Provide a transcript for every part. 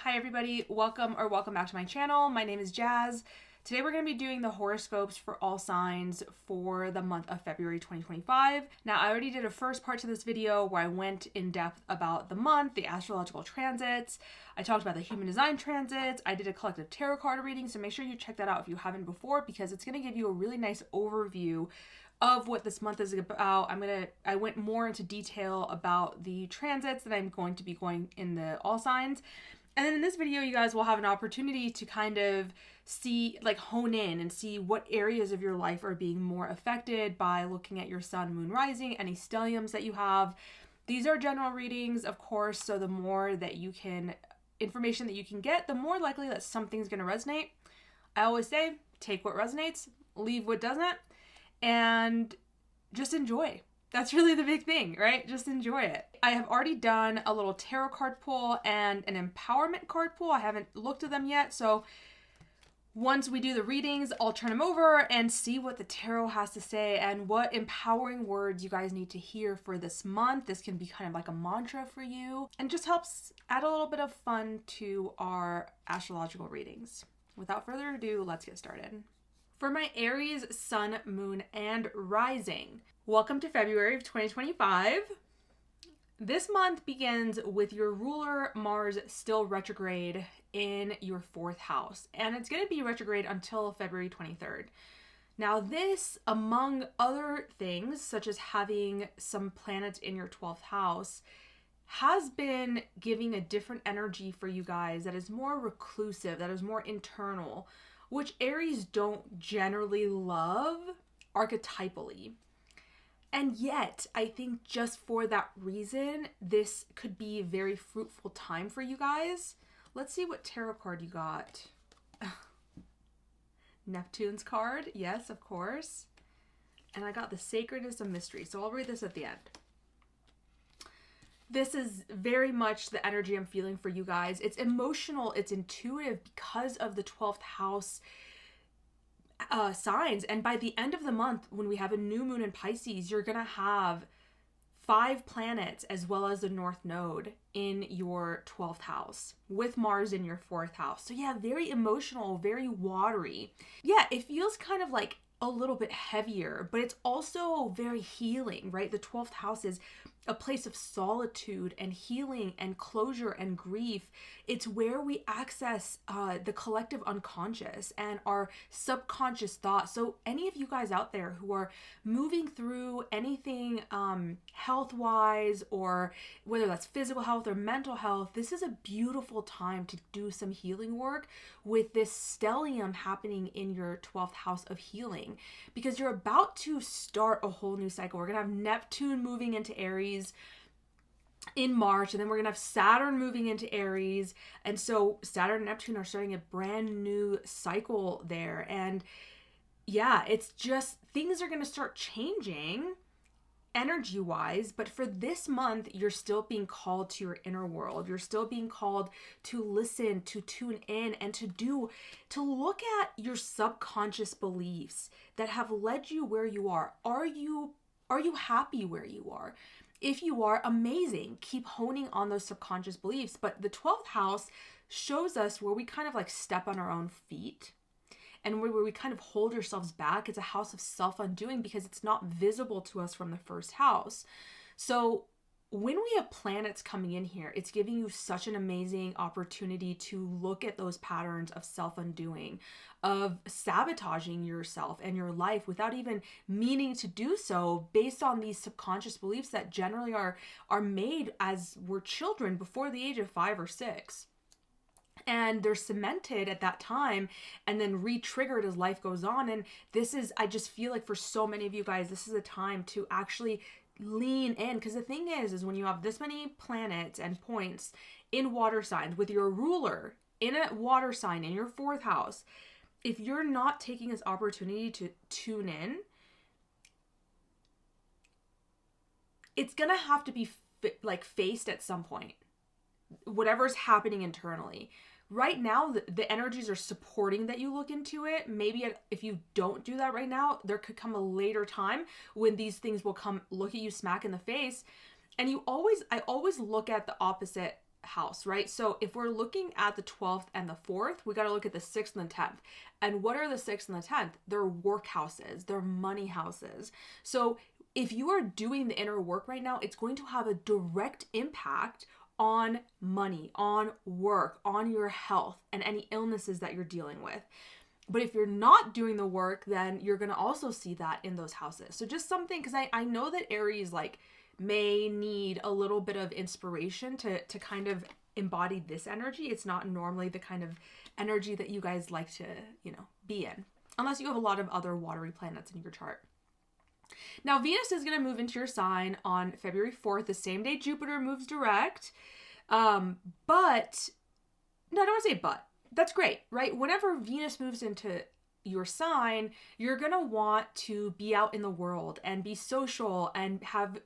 Hi everybody, welcome back to my channel. My name is Jazz. Today we're going to be doing the horoscopes for all signs for the month of February 2025. Now I already did a first part to this video where I went in depth about the month, the astrological transits. I talked about the human design transits. I did a collective tarot card reading, so make sure you check that out if you haven't before, because it's going to give you a really nice overview of what this month is about. I went more into detail about the transits that I'm going to be going in the all signs. And then in this video, you guys will have an opportunity to kind of see, like hone in and see what areas of your life are being more affected by looking at your sun, moon, rising, any stelliums that you have. These are general readings, of course, so the more that you can, information that you can get, the more likely that something's going to resonate. I always say, take what resonates, leave what doesn't, and just enjoy. That's really the big thing, right? Just enjoy it. I have already done a little tarot card pull and an empowerment card pull. I haven't looked at them yet, so once we do the readings, I'll turn them over and see what the tarot has to say and what empowering words you guys need to hear for this month. This can be kind of like a mantra for you and just helps add a little bit of fun to our astrological readings. Without further ado, let's get started. For my Aries, sun, moon, and rising, welcome to February of 2025. This month begins with your ruler Mars still retrograde in your 4th house, and it's going to be retrograde until February 23rd. Now this, among other things, such as having some planets in your 12th house, has been giving a different energy for you guys that is more reclusive, that is more internal, which Aries don't generally love archetypally. And yet, I think just for that reason, this could be a very fruitful time for you guys. Let's see what tarot card you got. Neptune's card, yes, of course. And I got the Sacredness of Mystery, so I'll read this at the end. This is very much the energy I'm feeling for you guys. It's emotional, it's intuitive because of the 12th house signs. And by the end of the month, when we have a new moon in Pisces, you're going to have 5 planets as well as the North Node in your 12th house with Mars in your 4th house. So yeah, very emotional, very watery. Yeah, it feels kind of like a little bit heavier, but it's also very healing, right? The 12th house is a place of solitude and healing and closure and grief. It's where we access the collective unconscious and our subconscious thoughts. So any of you guys out there who are moving through anything health-wise, or whether that's physical health or mental health, this is a beautiful time to do some healing work with this stellium happening in your 12th house of healing, because you're about to start a whole new cycle. We're gonna have Neptune moving into Aries in March, and then we're gonna have Saturn moving into Aries, and so Saturn and Neptune are starting a brand new cycle there. And yeah, it's just things are gonna start changing energy wise, but for this month you're still being called to your inner world. You're still being called to listen, to tune in, and to look at your subconscious beliefs that have led you where you are. Are you happy where you are? If you are, amazing. Keep honing on those subconscious beliefs. But the 12th house shows us where we kind of like step on our own feet and where we kind of hold ourselves back. It's a house of self-undoing because it's not visible to us from the 1st house. So when we have planets coming in here, it's giving you such an amazing opportunity to look at those patterns of self-undoing, of sabotaging yourself and your life without even meaning to do so, based on these subconscious beliefs that generally are made as we're children before the age of 5 or 6. And they're cemented at that time and then re-triggered as life goes on. And this is, I just feel like for so many of you guys, this is a time to actually lean in, because the thing is when you have this many planets and points in water signs with your ruler in a water sign in your 4th house, if you're not taking this opportunity to tune in, it's gonna have to be faced at some point, whatever's happening internally. Right now, the energies are supporting that you look into it. Maybe if you don't do that right now, there could come a later time when these things will come look at you smack in the face. And I always look at the opposite house, right? So if we're looking at the 12th and the 4th, we got to look at the 6th and the 10th. And what are the 6th and the 10th? They're work houses, they're money houses. So if you are doing the inner work right now, it's going to have a direct impact on money, on work, on your health, and any illnesses that you're dealing with. But if you're not doing the work, then you're going to also see that in those houses. So just something, because I know that Aries like may need a little bit of inspiration to kind of embody this energy. It's not normally the kind of energy that you guys like to, be in, unless you have a lot of other watery planets in your chart. Now, Venus is going to move into your sign on February 4th, the same day Jupiter moves direct. But, no, I don't want to say but. That's great, right? Whenever Venus moves into your sign, you're going to want to be out in the world and be social and have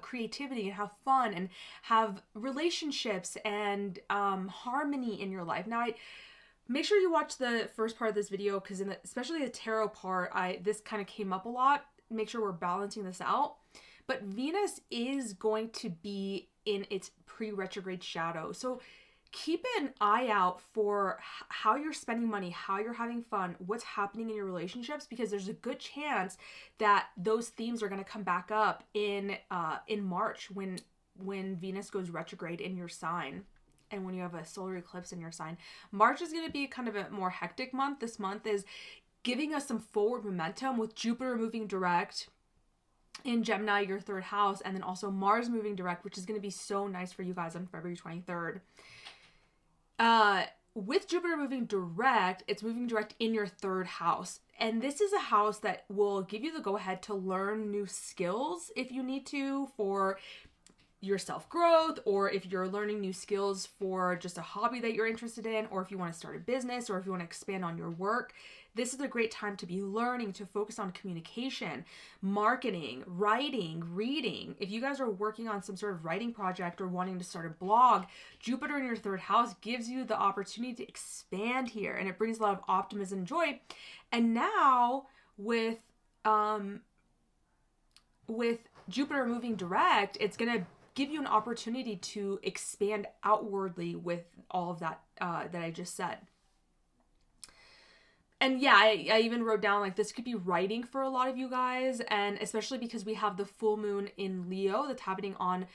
creativity and have fun and have relationships and harmony in your life. Now, make sure you watch the first part of this video because especially the tarot part, this kind of came up a lot. Make sure we're balancing this out. But Venus is going to be in its pre-retrograde shadow. So keep an eye out for how you're spending money, how you're having fun, what's happening in your relationships, because there's a good chance that those themes are going to come back up in March when Venus goes retrograde in your sign. And when you have a solar eclipse in your sign. March is going to be kind of a more hectic month. This month is giving us some forward momentum with Jupiter moving direct in Gemini, your third house, and then also Mars moving direct, which is going to be so nice for you guys on February 23rd. With Jupiter moving direct, it's moving direct in your third house. And this is a house that will give you the go-ahead to learn new skills if you need to for your self-growth, or if you're learning new skills for just a hobby that you're interested in, or if you want to start a business, or if you want to expand on your work. This is a great time to be learning, to focus on communication, marketing, writing, reading. If you guys are working on some sort of writing project or wanting to start a blog, Jupiter in your third house gives you the opportunity to expand here, and it brings a lot of optimism and joy. And now with Jupiter moving direct, it's going to give you an opportunity to expand outwardly with all of that that I just said. And yeah, I even wrote down like this could be writing for a lot of you guys, and especially because we have the full moon in Leo that's happening on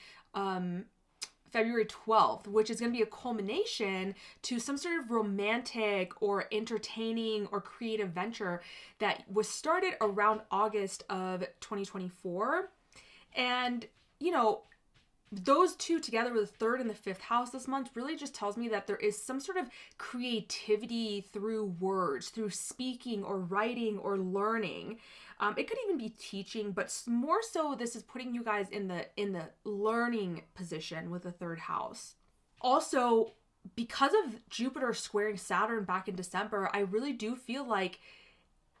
February 12th, which is going to be a culmination to some sort of romantic or entertaining or creative venture that was started around August of 2024. And, those two together with the third and the fifth house this month really just tells me that there is some sort of creativity through words, through speaking or writing or learning. It could even be teaching, but more so this is putting you guys in the learning position with the third house. Also, because of Jupiter squaring Saturn back in December, I really do feel like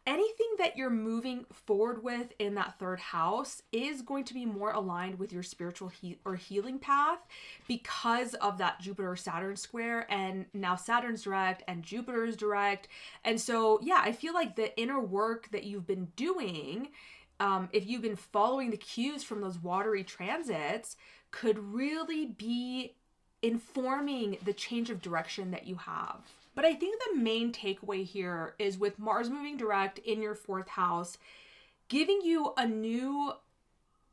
anything that you're moving forward with in that third house is going to be more aligned with your spiritual healing path because of that Jupiter-Saturn square. And now Saturn's direct and Jupiter's direct. And so, yeah, I feel like the inner work that you've been doing, if you've been following the cues from those watery transits, could really be informing the change of direction that you have. But I think the main takeaway here is with Mars moving direct in your fourth house, giving you a new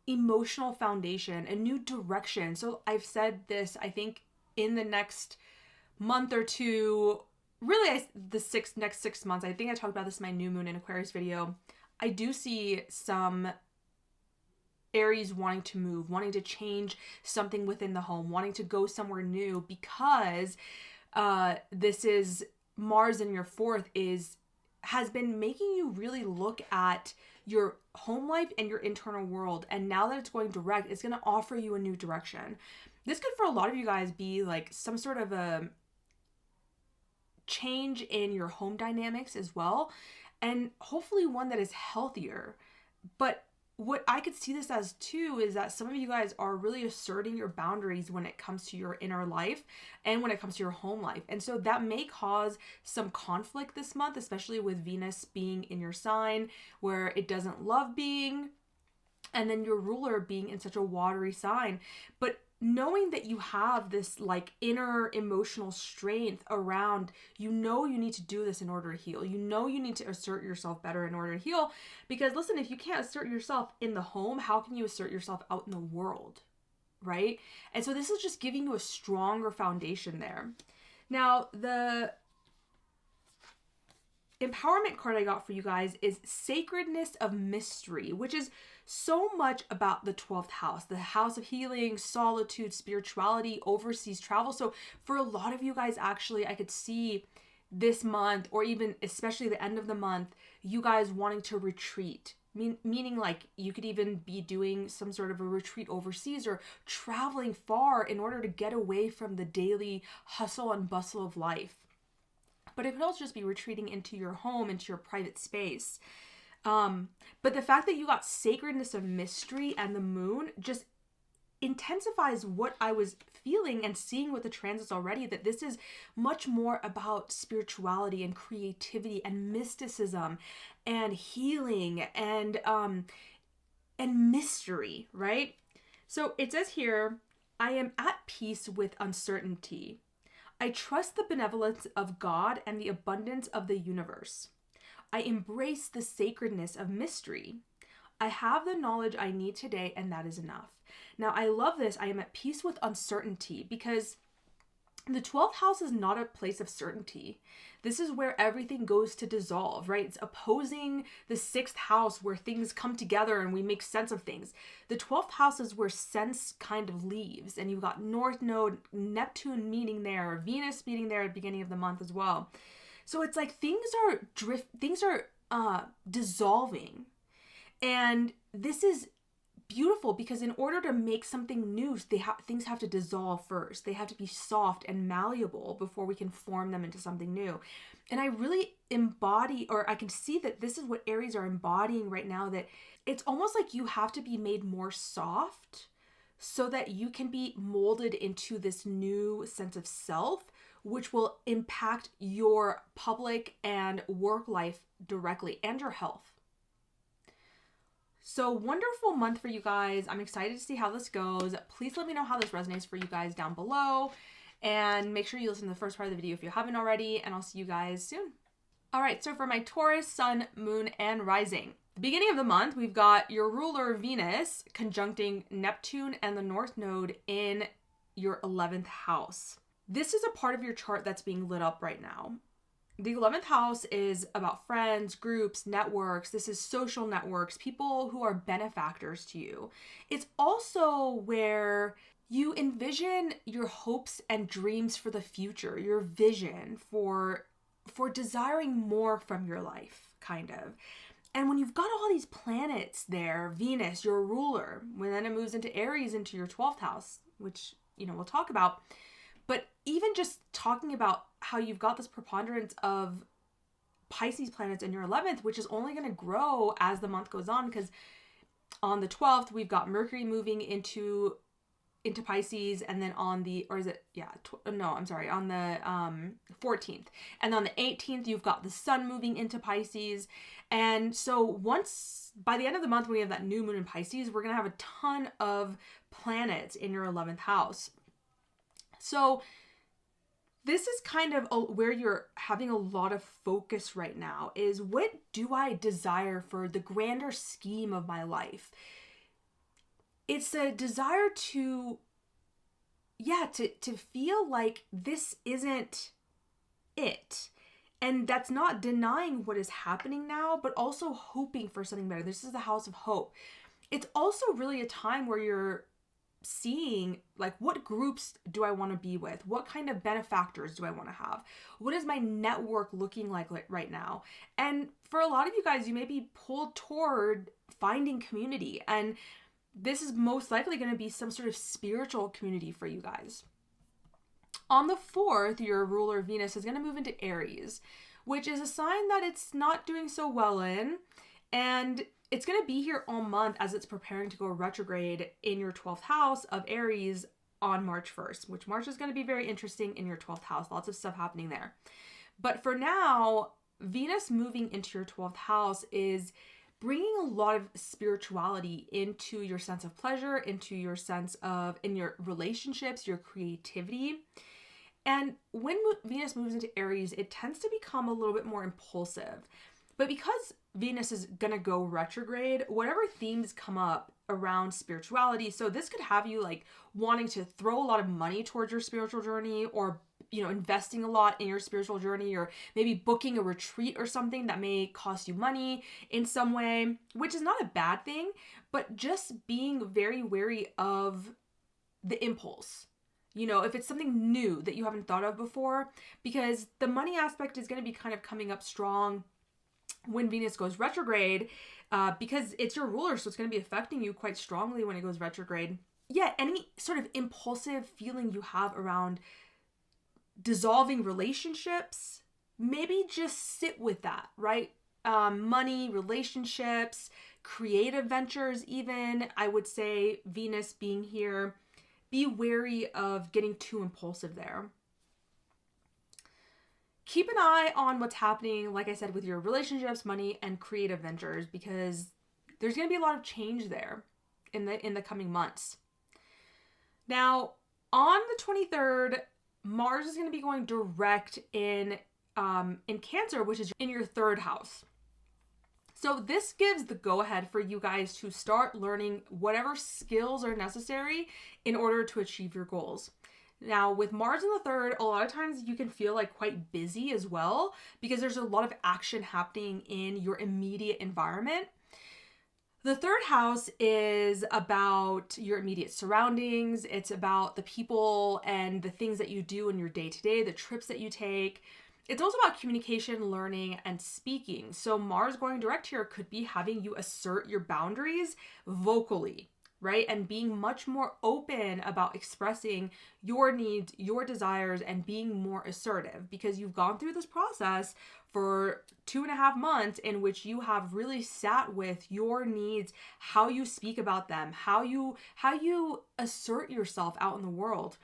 emotional foundation, a new direction. So I've said this, I think, in the next month or two, really next 6 months. I think I talked about this in my new moon in Aquarius video. I do see some Aries wanting to move, wanting to change something within the home, wanting to go somewhere new because this is Mars in your fourth has been making you really look at your home life and your internal world. And now that it's going direct, it's going to offer you a new direction. This could, for a lot of you guys, be like some sort of a change in your home dynamics as well. And hopefully one that is healthier. But what I could see this as too is that some of you guys are really asserting your boundaries when it comes to your inner life and when it comes to your home life. And so that may cause some conflict this month, especially with Venus being in your sign where it doesn't love being, and then your ruler being in such a watery sign. But knowing that you have this like inner emotional strength around, you need to do this in order to heal. You need to assert yourself better in order to heal. Because listen, if you can't assert yourself in the home, how can you assert yourself out in the world? Right? And so this is just giving you a stronger foundation there. Now, the empowerment card I got for you guys is Sacredness of Mystery, which is so much about the 12th house, the house of healing, solitude, spirituality, overseas travel. So for a lot of you guys, actually, I could see this month, or even especially the end of the month, you guys wanting to retreat. Meaning like you could even be doing some sort of a retreat overseas or traveling far in order to get away from the daily hustle and bustle of life. But it could also just be retreating into your home, into your private space. But the fact that you got Sacredness of Mystery and the moon just intensifies what I was feeling and seeing with the transits already, that this is much more about spirituality and creativity and mysticism and healing and mystery, right? So it says here, I am at peace with uncertainty. I trust the benevolence of God and the abundance of the universe. I embrace the sacredness of mystery. I have the knowledge I need today, and that is enough. Now, I love this. I am at peace with uncertainty, because the 12th house is not a place of certainty. This is where everything goes to dissolve, right? It's opposing the 6th house where things come together and we make sense of things. The 12th house is where sense kind of leaves, and you've got North Node, Neptune meeting there, Venus meeting there at the beginning of the month as well. So it's like things are dissolving. And this is beautiful because in order to make something new, things have to dissolve first. They have to be soft and malleable before we can form them into something new. And I really embody, or I can see that this is what Aries are embodying right now, that it's almost like you have to be made more soft so that you can be molded into this new sense of self, which will impact your public and work life directly, and your health. So wonderful month for you guys. I'm excited to see how this goes. Please let me know how this resonates for you guys down below. And make sure you listen to the first part of the video if you haven't already. And I'll see you guys soon. All right, so for my Taurus, Sun, Moon, and Rising. The beginning of the month, we've got your ruler Venus conjuncting Neptune and the North Node in your 11th house. This is a part of your chart that's being lit up right now. The 11th house is about friends, groups, networks. This is social networks, people who are benefactors to you. It's also where you envision your hopes and dreams for the future, your vision for desiring more from your life, kind of. And when you've got all these planets there, Venus, your ruler, when then it moves into Aries, into your 12th house, which, we'll talk about. But even just talking about how you've got this preponderance of Pisces planets in your 11th, which is only going to grow as the month goes on, because on the 12th, we've got Mercury moving into Pisces, and then on the 14th. And on the 18th, you've got the Sun moving into Pisces. And so by the end of the month, when we have that new moon in Pisces, we're going to have a ton of planets in your 11th house. So this is kind of where you're having a lot of focus right now, is what do I desire for the grander scheme of my life? It's a desire to feel like this isn't it. And that's not denying what is happening now, but also hoping for something better. This is the house of hope. It's also really a time where you're seeing, like, what groups do I want to be with? What kind of benefactors do I want to have? What is my network looking like right now? And for a lot of you guys, you may be pulled toward finding community, and this is most likely going to be some sort of spiritual community for you guys. On the 4th, your ruler Venus is going to move into Aries, which is a sign that it's not doing so well in, and it's going to be here all month as it's preparing to go retrograde in your 12th house of Aries on March 1st, which March is going to be very interesting in your 12th house. Lots of stuff happening there. But for now, Venus moving into your 12th house is bringing a lot of spirituality into your sense of pleasure, into your sense of, in your relationships, your creativity. And when Venus moves into Aries, it tends to become a little bit more impulsive. But because Venus is going to go retrograde, whatever themes come up around spirituality, so this could have you like wanting to throw a lot of money towards your spiritual journey, or, you know, investing a lot in your spiritual journey, or maybe booking a retreat or something that may cost you money in some way, which is not a bad thing, but just being very wary of the impulse. You know, if it's something new that you haven't thought of before, because the money aspect is going to be kind of coming up strong when Venus goes retrograde, because it's your ruler, so it's going to be affecting you quite strongly when it goes retrograde. Yeah, any sort of impulsive feeling you have around dissolving relationships, maybe just sit with that, right? Money, relationships, creative ventures even, I would say Venus being here, be wary of getting too impulsive there. Keep an eye on what's happening, like I said, with your relationships, money, and creative ventures, because there's going to be a lot of change there in the coming months. Now, on the 23rd, Mars is going to be going direct in Cancer, which is in your 3rd house. So this gives the go-ahead for you guys to start learning whatever skills are necessary in order to achieve your goals. Now, with Mars in the 3rd, a lot of times you can feel like quite busy as well, because there's a lot of action happening in your immediate environment. The 3rd house is about your immediate surroundings. It's about the people and the things that you do in your day-to-day, the trips that you take. It's also about communication, learning, and speaking. So Mars going direct here could be having you assert your boundaries vocally, right? And being much more open about expressing your needs, your desires, and being more assertive, because you've gone through this process for 2.5 months in which you have really sat with your needs, how you speak about them, how you assert yourself out in the world.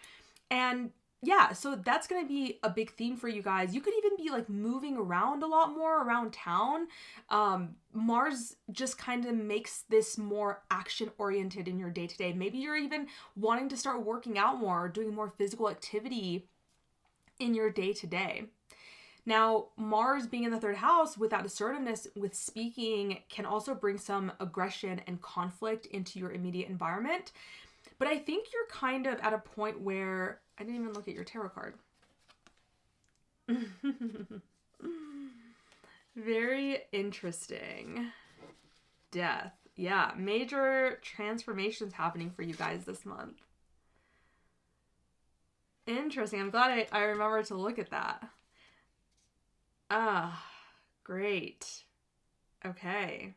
And yeah, so that's going to be a big theme for you guys. You could even be like moving around a lot more around town. Mars just kind of makes this more action oriented in your day-to-day. Maybe you're even wanting to start working out more, or doing more physical activity in your day-to-day. Now, Mars being in the 3rd house with that assertiveness with speaking can also bring some aggression and conflict into your immediate environment. But I think you're kind of at a point where, I didn't even look at your tarot card. Very interesting. Death. Yeah, major transformations happening for you guys this month. Interesting. I'm glad I remembered to look at that. Great. Okay.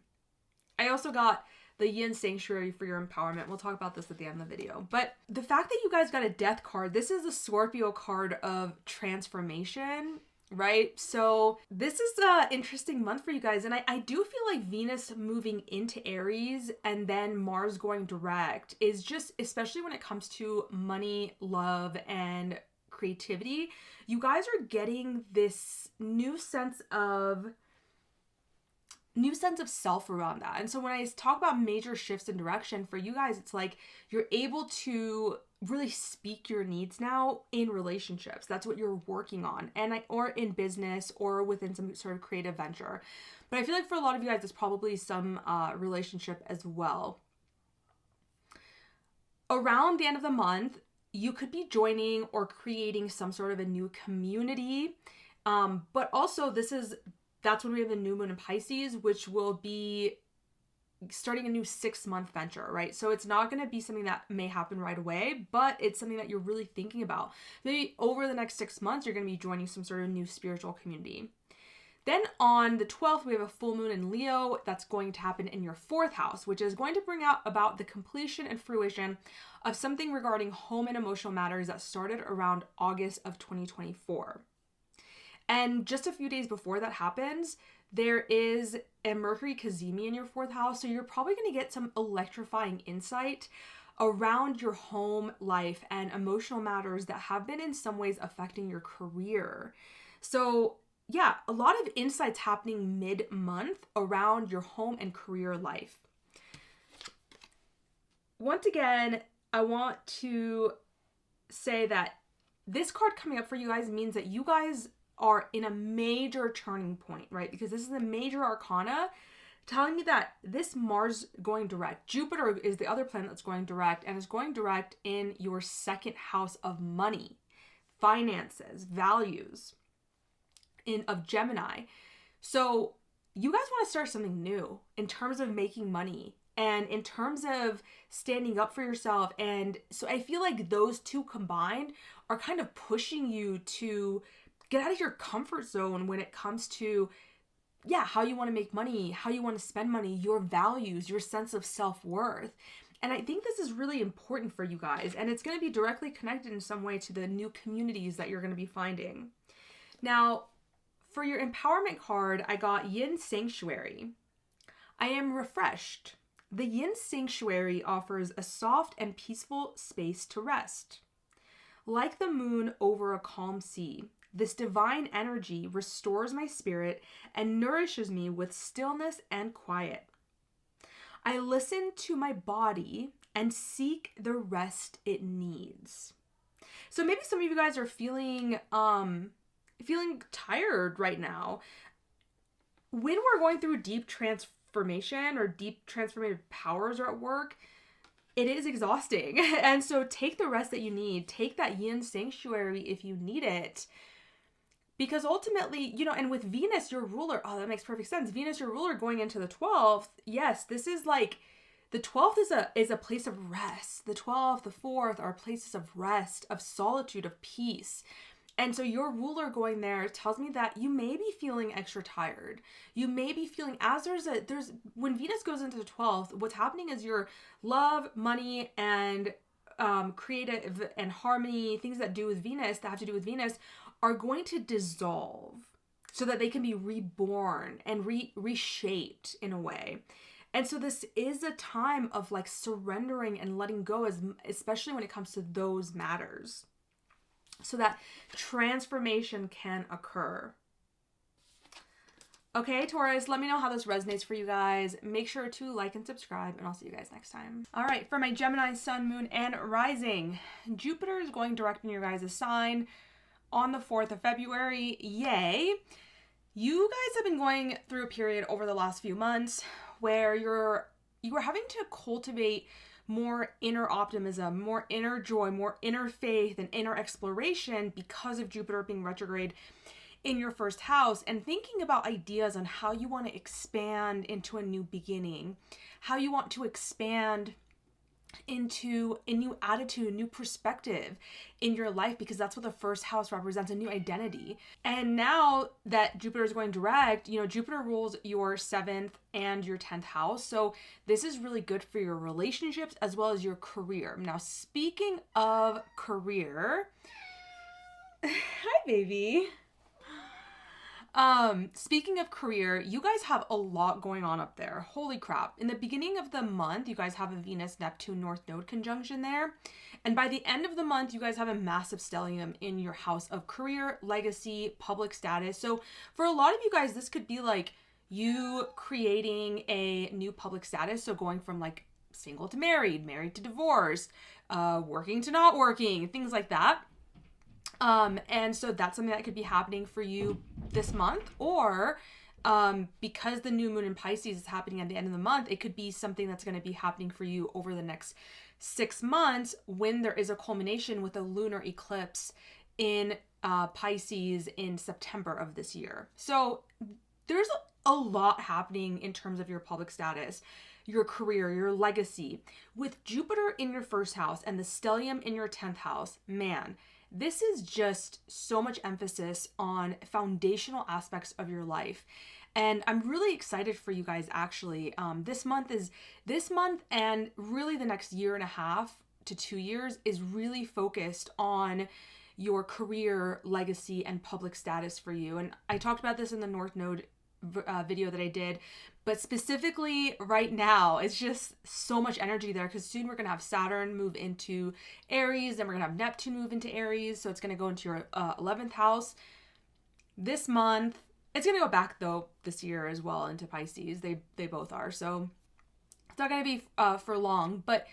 I also got the Yin Sanctuary for your empowerment. We'll talk about this at the end of the video. But the fact that you guys got a Death card, this is a Scorpio card of transformation, right? So this is an interesting month for you guys. And I do feel like Venus moving into Aries and then Mars going direct is just, especially when it comes to money, love, and creativity, you guys are getting this new sense of self around that. And so when I talk about major shifts in direction for you guys, it's like you're able to really speak your needs now in relationships. That's what you're working on, or in business, or within some sort of creative venture. But I feel like for a lot of you guys, it's probably some relationship as well. Around the end of the month, you could be joining or creating some sort of a new community. But also that's when we have the new moon in Pisces, which will be starting a new 6-month venture, right? So it's not going to be something that may happen right away, but it's something that you're really thinking about. Maybe over the next 6 months, you're going to be joining some sort of new spiritual community. Then on the 12th, we have a full moon in Leo that's going to happen in your 4th house, which is going to bring out about the completion and fruition of something regarding home and emotional matters that started around August of 2024. And just a few days before that happens, there is a Mercury Cazimi in your 4th house. So you're probably going to get some electrifying insight around your home life and emotional matters that have been in some ways affecting your career. So yeah, a lot of insights happening mid-month around your home and career life. Once again, I want to say that this card coming up for you guys means that you guys are in a major turning point, right? Because this is a major arcana telling me that this Mars going direct, Jupiter is the other planet that's going direct, and is going direct in your second house of money, finances, values, of Gemini. So you guys want to start something new in terms of making money and in terms of standing up for yourself. And so I feel like those two combined are kind of pushing you to get out of your comfort zone when it comes to, yeah, how you want to make money, how you want to spend money, your values, your sense of self-worth. And I think this is really important for you guys. And it's going to be directly connected in some way to the new communities that you're going to be finding. Now, for your empowerment card, I got Yin Sanctuary. I am refreshed. The Yin Sanctuary offers a soft and peaceful space to rest. Like the moon over a calm sea, this divine energy restores my spirit and nourishes me with stillness and quiet. I listen to my body and seek the rest it needs. So maybe some of you guys are feeling tired right now. When we're going through deep transformation or deep transformative powers are at work, it is exhausting. And so take the rest that you need. Take that Yin Sanctuary if you need it. Because ultimately, and with Venus, your ruler, oh, that makes perfect sense. Venus, your ruler, going into the 12th. Yes, this is like, the 12th is a place of rest. The 12th, the 4th are places of rest, of solitude, of peace. And so your ruler going there tells me that you may be feeling extra tired. You may be feeling, when Venus goes into the 12th, what's happening is your love, money, and creative and harmony, things that have to do with Venus, are going to dissolve so that they can be reborn and reshaped in a way. And so this is a time of like surrendering and letting go, especially when it comes to those matters, so that transformation can occur. Okay, Taurus, let me know how this resonates for you guys. Make sure to like and subscribe, and I'll see you guys next time. All right, for my Gemini sun, moon, and rising, Jupiter is going direct in your guys' sign on the 4th of February. Yay. You guys have been going through a period over the last few months where you are having to cultivate more inner optimism, more inner joy, more inner faith, and inner exploration because of Jupiter being retrograde in your first house, and thinking about ideas on how you want to expand into a new beginning, how you want to expand into a new attitude, a new perspective in your life, because that's what the first house represents, a new identity. And now that Jupiter is going direct, Jupiter rules your 7th and your 10th house. So this is really good for your relationships as well as your career. Now, speaking of career, hi, baby. Speaking of career, you guys have a lot going on up there. Holy crap. In the beginning of the month, you guys have a Venus-Neptune North Node conjunction there. And by the end of the month, you guys have a massive stellium in your house of career, legacy, public status. So for a lot of you guys, this could be like you creating a new public status. So going from like single to married, married to divorced, working to not working, things like that. And so that's something that could be happening for you this month, or because the new moon in Pisces is happening at the end of the month, it could be something that's going to be happening for you over the next 6 months when there is a culmination with a lunar eclipse in Pisces in September of this year. So there's a lot happening in terms of your public status, your career, your legacy. With Jupiter in your first house and the stellium in your 10th house, man, this is just so much emphasis on foundational aspects of your life. And I'm really excited for you guys, actually. This month and really the next 1.5 to 2 years is really focused on your career, legacy, and public status for you. And I talked about this in the North Node video that I did, but specifically right now, it's just so much energy there because soon we're going to have Saturn move into Aries, then we're going to have Neptune move into Aries, so it's going to go into your 11th house. this month, it's going to go back though this year as well into Pisces. They both are. So it's not going to be for long, but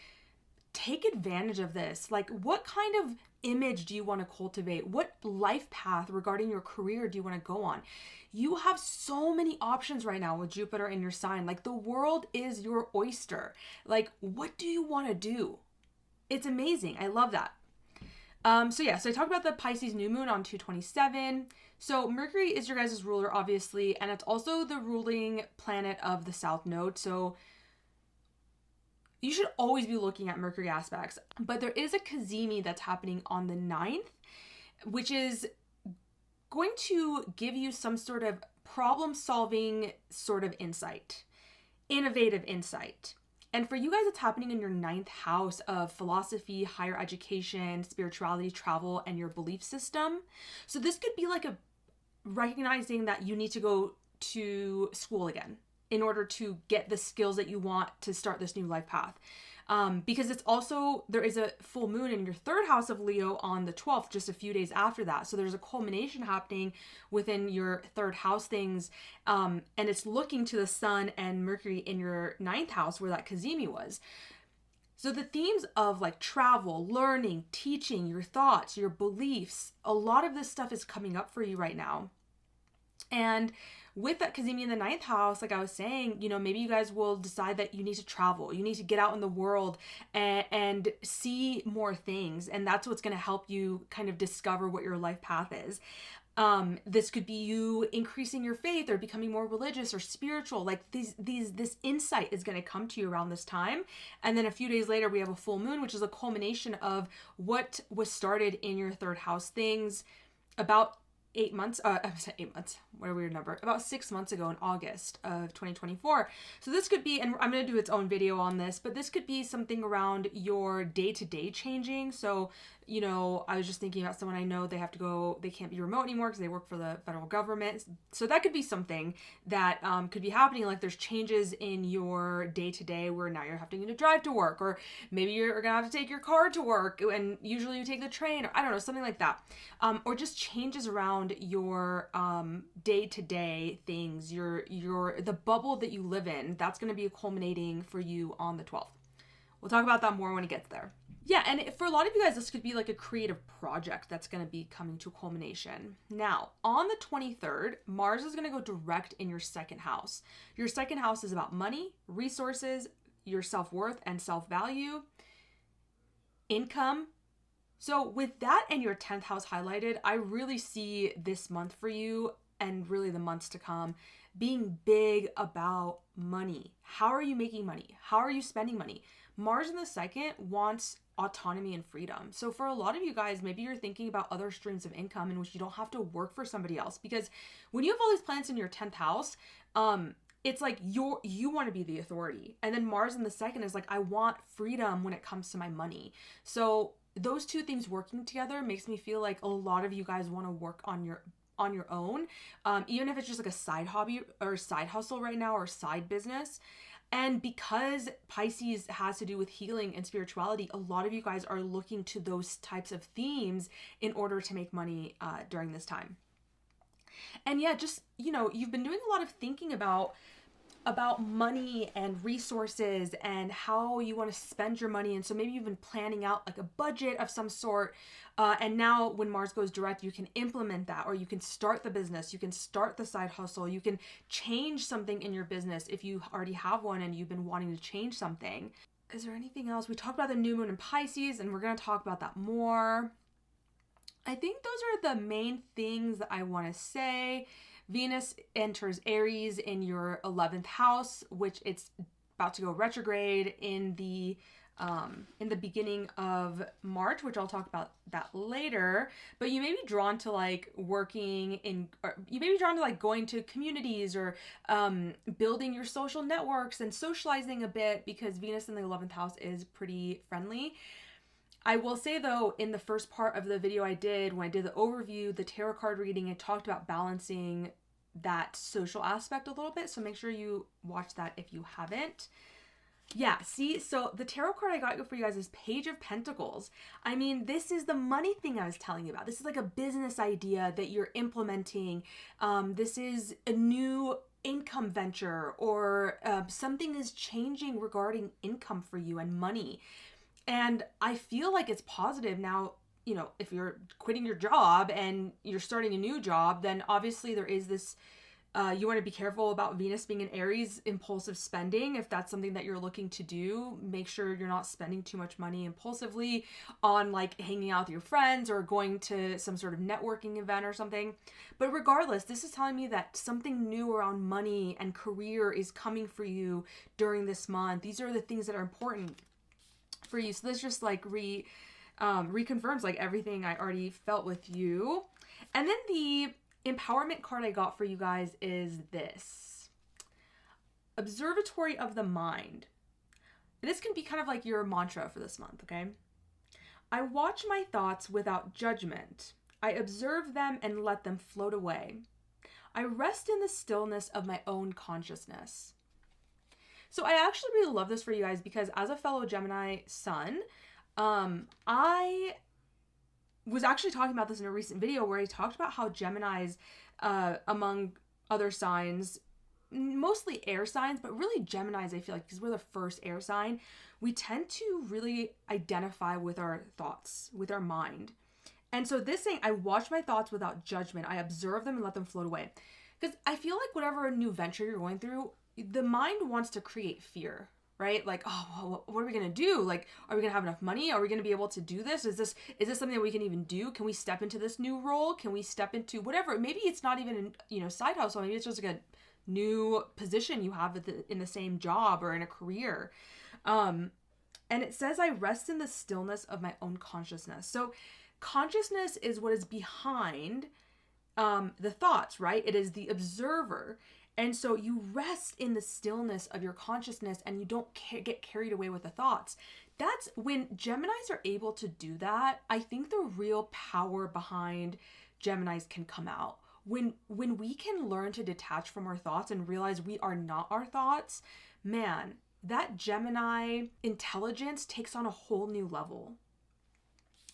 take advantage of this. Like, what kind of image do you want to cultivate? What life path regarding your career do you want to go on? You have so many options right now with Jupiter in your sign. Like, the world is your oyster. Like, what do you want to do? It's amazing. I love that. So I talked about the Pisces new moon on 2/27. So Mercury is your guys' ruler, obviously, and it's also the ruling planet of the South Node. So you should always be looking at Mercury aspects. But there is a cazimi that's happening on the 9th, which is going to give you some sort of problem-solving sort of insight, innovative insight. And for you guys, it's happening in your 9th house of philosophy, higher education, spirituality, travel, and your belief system. So this could be like a recognizing that you need to go to school again in order to get the skills that you want to start this new life path. Because it's also, there is a full moon in your 3rd house of Leo on the 12th, just a few days after that. So there's a culmination happening within your 3rd house things. And it's looking to the sun and Mercury in your 9th house where that cazimi was. So the themes of like travel, learning, teaching, your thoughts, your beliefs, a lot of this stuff is coming up for you right now. And with that cazimi in the 9th house, like I was saying, you know, maybe you guys will decide that you need to travel. You need to get out in the world and see more things. And that's what's going to help you kind of discover what your life path is. This could be you increasing your faith or becoming more religious or spiritual. Like this insight is going to come to you around this time. And then a few days later, we have a full moon, which is a culmination of what was started in your 3rd house things about 8 months, what a weird number, about 6 months ago in August of 2024. So this could be, and I'm going to do its own video on this, but this could be something around your day-to-day changing. So, you know, I was just thinking about someone I know, they have to go, they can't be remote anymore because they work for the federal government. So that could be something that could be happening. Like there's changes in your day-to-day where now you're having to drive to work, or maybe you're going to have to take your car to work and usually you take the train, or I don't know, something like that. Or just changes around your day-to-day things, the bubble that you live in. That's going to be culminating for you on the 12th. We'll talk about that more when it gets there. Yeah, and for a lot of you guys, this could be like a creative project that's going to be coming to culmination. Now, on the 23rd, Mars is going to go direct in your 2nd house. Your 2nd house is about money, resources, your self-worth and self-value, income. So with that and your 10th house highlighted, I really see this month for you and really the months to come being big about money. How are you making money? How are you spending money? Mars in the 2nd wants autonomy and freedom. So for a lot of you guys, maybe you're thinking about other streams of income in which you don't have to work for somebody else, because when you have all these planets in your 10th house, it's like you want to be the authority. And then Mars in the 2nd is like, I want freedom when it comes to my money. So those two things working together makes me feel like a lot of you guys want to work on your own, even if it's just like a side hobby or side hustle right now or side business. And because Pisces has to do with healing and spirituality, a lot of you guys are looking to those types of themes in order to make money during this time. And yeah, just, you know, you've been doing a lot of thinking about money and resources and how you want to spend your money. And so maybe you've been planning out like a budget of some sort. And now when Mars goes direct, you can implement that, or you can start the business, you can start the side hustle, you can change something in your business if you already have one and you've been wanting to change something. Is there anything else? We talked about the new moon in Pisces, and we're going to talk about that more. I think those are the main things that I want to say. Venus enters Aries in your 11th house, which it's about to go retrograde in the beginning of March, which I'll talk about that later. But you may be drawn to like working in, or you may be drawn to like going to communities or building your social networks and socializing a bit, because Venus in the 11th house is pretty friendly. I will say though, in the first part of the video I did, when I did the overview, the tarot card reading, I talked about balancing that social aspect a little bit. So make sure you watch that if you haven't. Yeah, see, so the tarot card I got for you guys is Page of Pentacles. I mean, this is the money thing I was telling you about. This is like a business idea that you're implementing. This is a new income venture, or something is changing regarding income for you and money. And I feel like it's positive. Now, you know, if you're quitting your job and you're starting a new job, then obviously there is this, you want to be careful about Venus being in Aries, impulsive spending. If that's something that you're looking to do, make sure you're not spending too much money impulsively on like hanging out with your friends or going to some sort of networking event or something. But regardless, this is telling me that something new around money and career is coming for you during this month. These are the things that are important for you. So this just like reconfirms like everything I already felt with you. And then the empowerment card I got for you guys is this Observatory of the Mind. This can be kind of like your mantra for this month, okay? I watch my thoughts without judgment. I observe them and let them float away. I rest in the stillness of my own consciousness. So I actually really love this for you guys because as a fellow Gemini sun, I was actually talking about this in a recent video where I talked about how Geminis, among other signs, mostly air signs, but really Geminis, I feel like, because we're the first air sign, we tend to really identify with our thoughts, with our mind. And so this saying, I watch my thoughts without judgment. I observe them and let them float away. Because I feel like whatever new venture you're going through, the mind wants to create fear, right? Like, oh, what are we going to do? Like, are we going to have enough money? Are we going to be able to do this? Is this something that we can even do? Can we step into this new role? Can we step into whatever? Maybe it's not even, side hustle. Maybe it's just like a new position you have in the same job or in a career. And it says, I rest in the stillness of my own consciousness. So consciousness is what is behind the thoughts, right? It is the observer. And so you rest in the stillness of your consciousness and you don't get carried away with the thoughts. That's when Geminis are able to do that. I think the real power behind Geminis can come out. When we can learn to detach from our thoughts and realize we are not our thoughts, man, that Gemini intelligence takes on a whole new level.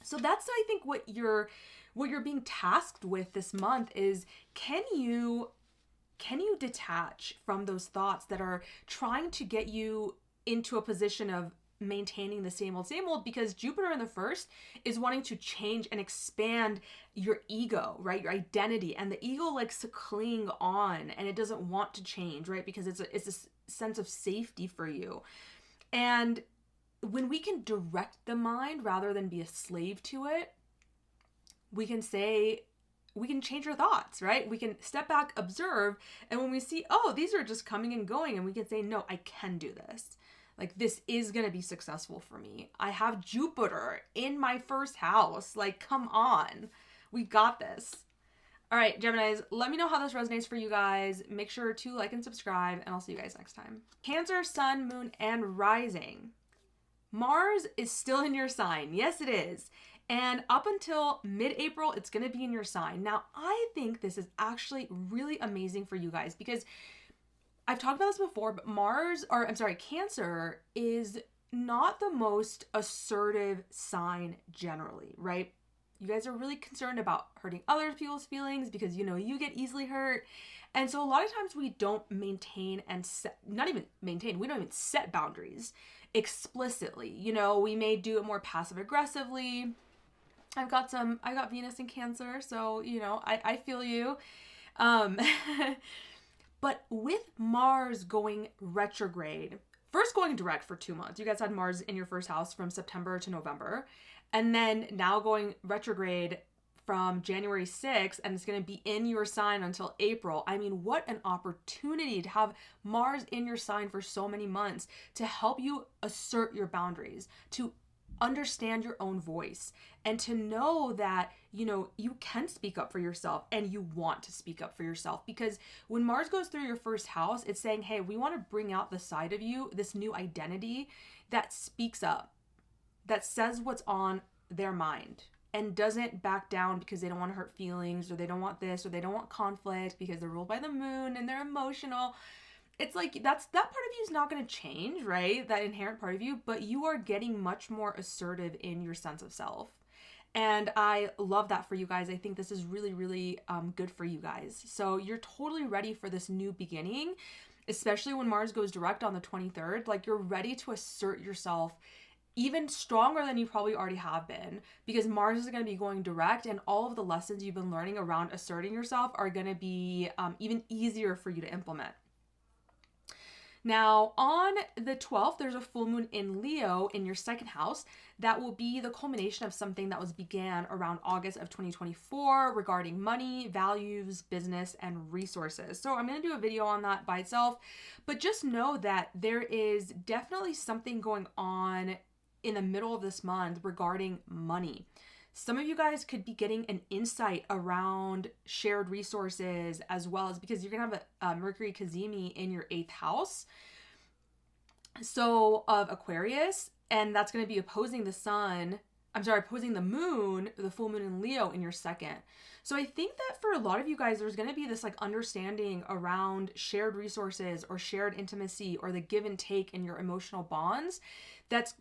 So that's, I think, what you're being tasked with this month is, can you detach from those thoughts that are trying to get you into a position of maintaining the same old, because Jupiter in the first is wanting to change and expand your ego, right? Your identity. And the ego likes to cling on and it doesn't want to change, right? Because it's a sense of safety for you. And when we can direct the mind rather than be a slave to it, we can change our thoughts, right? We can step back, observe, and when we see, oh, these are just coming and going, and we can say, no, I can do this. Like, this is going to be successful for me. I have Jupiter in my first house. Like, come on. We got this. All right, Geminis, let me know how this resonates for you guys. Make sure to like and subscribe, and I'll see you guys next time. Cancer, Sun, Moon, and Rising. Mars is still in your sign. Yes, it is. And up until mid-April, it's going to be in your sign. Now, I think this is actually really amazing for you guys because I've talked about this before, but Cancer is not the most assertive sign generally, right? You guys are really concerned about hurting other people's feelings because, you get easily hurt. And so a lot of times we don't maintain and we don't even set boundaries explicitly. We may do it more passive aggressively. I got Venus in Cancer, so, I feel you. But with Mars going retrograde, first going direct for 2 months, you guys had Mars in your first house from September to November, and then now going retrograde from January 6th, and it's going to be in your sign until April. I mean, what an opportunity to have Mars in your sign for so many months to help you assert your boundaries, to understand your own voice, and to know that, you can speak up for yourself and you want to speak up for yourself. Because when Mars goes through your first house, it's saying, hey, we want to bring out the side of you, this new identity that speaks up, that says what's on their mind and doesn't back down because they don't want to hurt feelings or they don't want this or they don't want conflict because they're ruled by the moon and they're emotional. it's like that part of you is not going to change, right? That inherent part of you, but you are getting much more assertive in your sense of self. And I love that for you guys. I think this is really, really good for you guys. So you're totally ready for this new beginning, especially when Mars goes direct on the 23rd. Like, you're ready to assert yourself even stronger than you probably already have been, because Mars is going to be going direct, and all of the lessons you've been learning around asserting yourself are going to be even easier for you to implement. Now, on the 12th, there's a full moon in Leo in your second house. That will be the culmination of something that was began around August of 2024 regarding money, values, business, and resources. So I'm going to do a video on that by itself, but just know that there is definitely something going on in the middle of this month regarding money. Some of you guys could be getting an insight around shared resources, as well as because you're going to have a Mercury Cazimi in your 8th house, so of Aquarius, and that's going to be opposing opposing the moon, the full moon in Leo in your second. So I think that for a lot of you guys, there's going to be this like understanding around shared resources or shared intimacy or the give and take in your emotional bonds.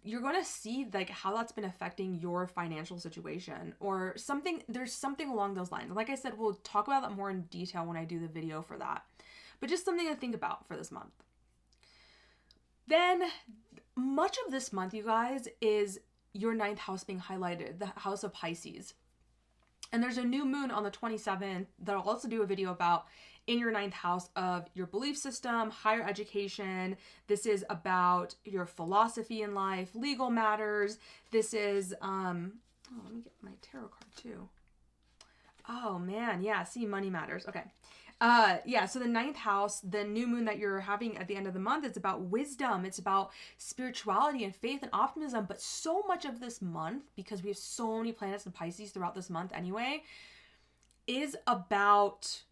You're going to see like how that's been affecting your financial situation or something. There's something along those lines. Like I said, we'll talk about that more in detail when I do the video for that, but just something to think about for this month. Then much of this month, you guys, is your 9th house being highlighted, the house of Pisces. And there's a new moon on the 27th that I'll also do a video about in your 9th house of your belief system, higher education. This is about your philosophy in life, legal matters. This is, let me get my tarot card too. Oh man, yeah, see, money matters. Okay. So the 9th house, the new moon that you're having at the end of the month, it's about wisdom. It's about spirituality and faith and optimism. But so much of this month, because we have so many planets in Pisces throughout this month anyway, is about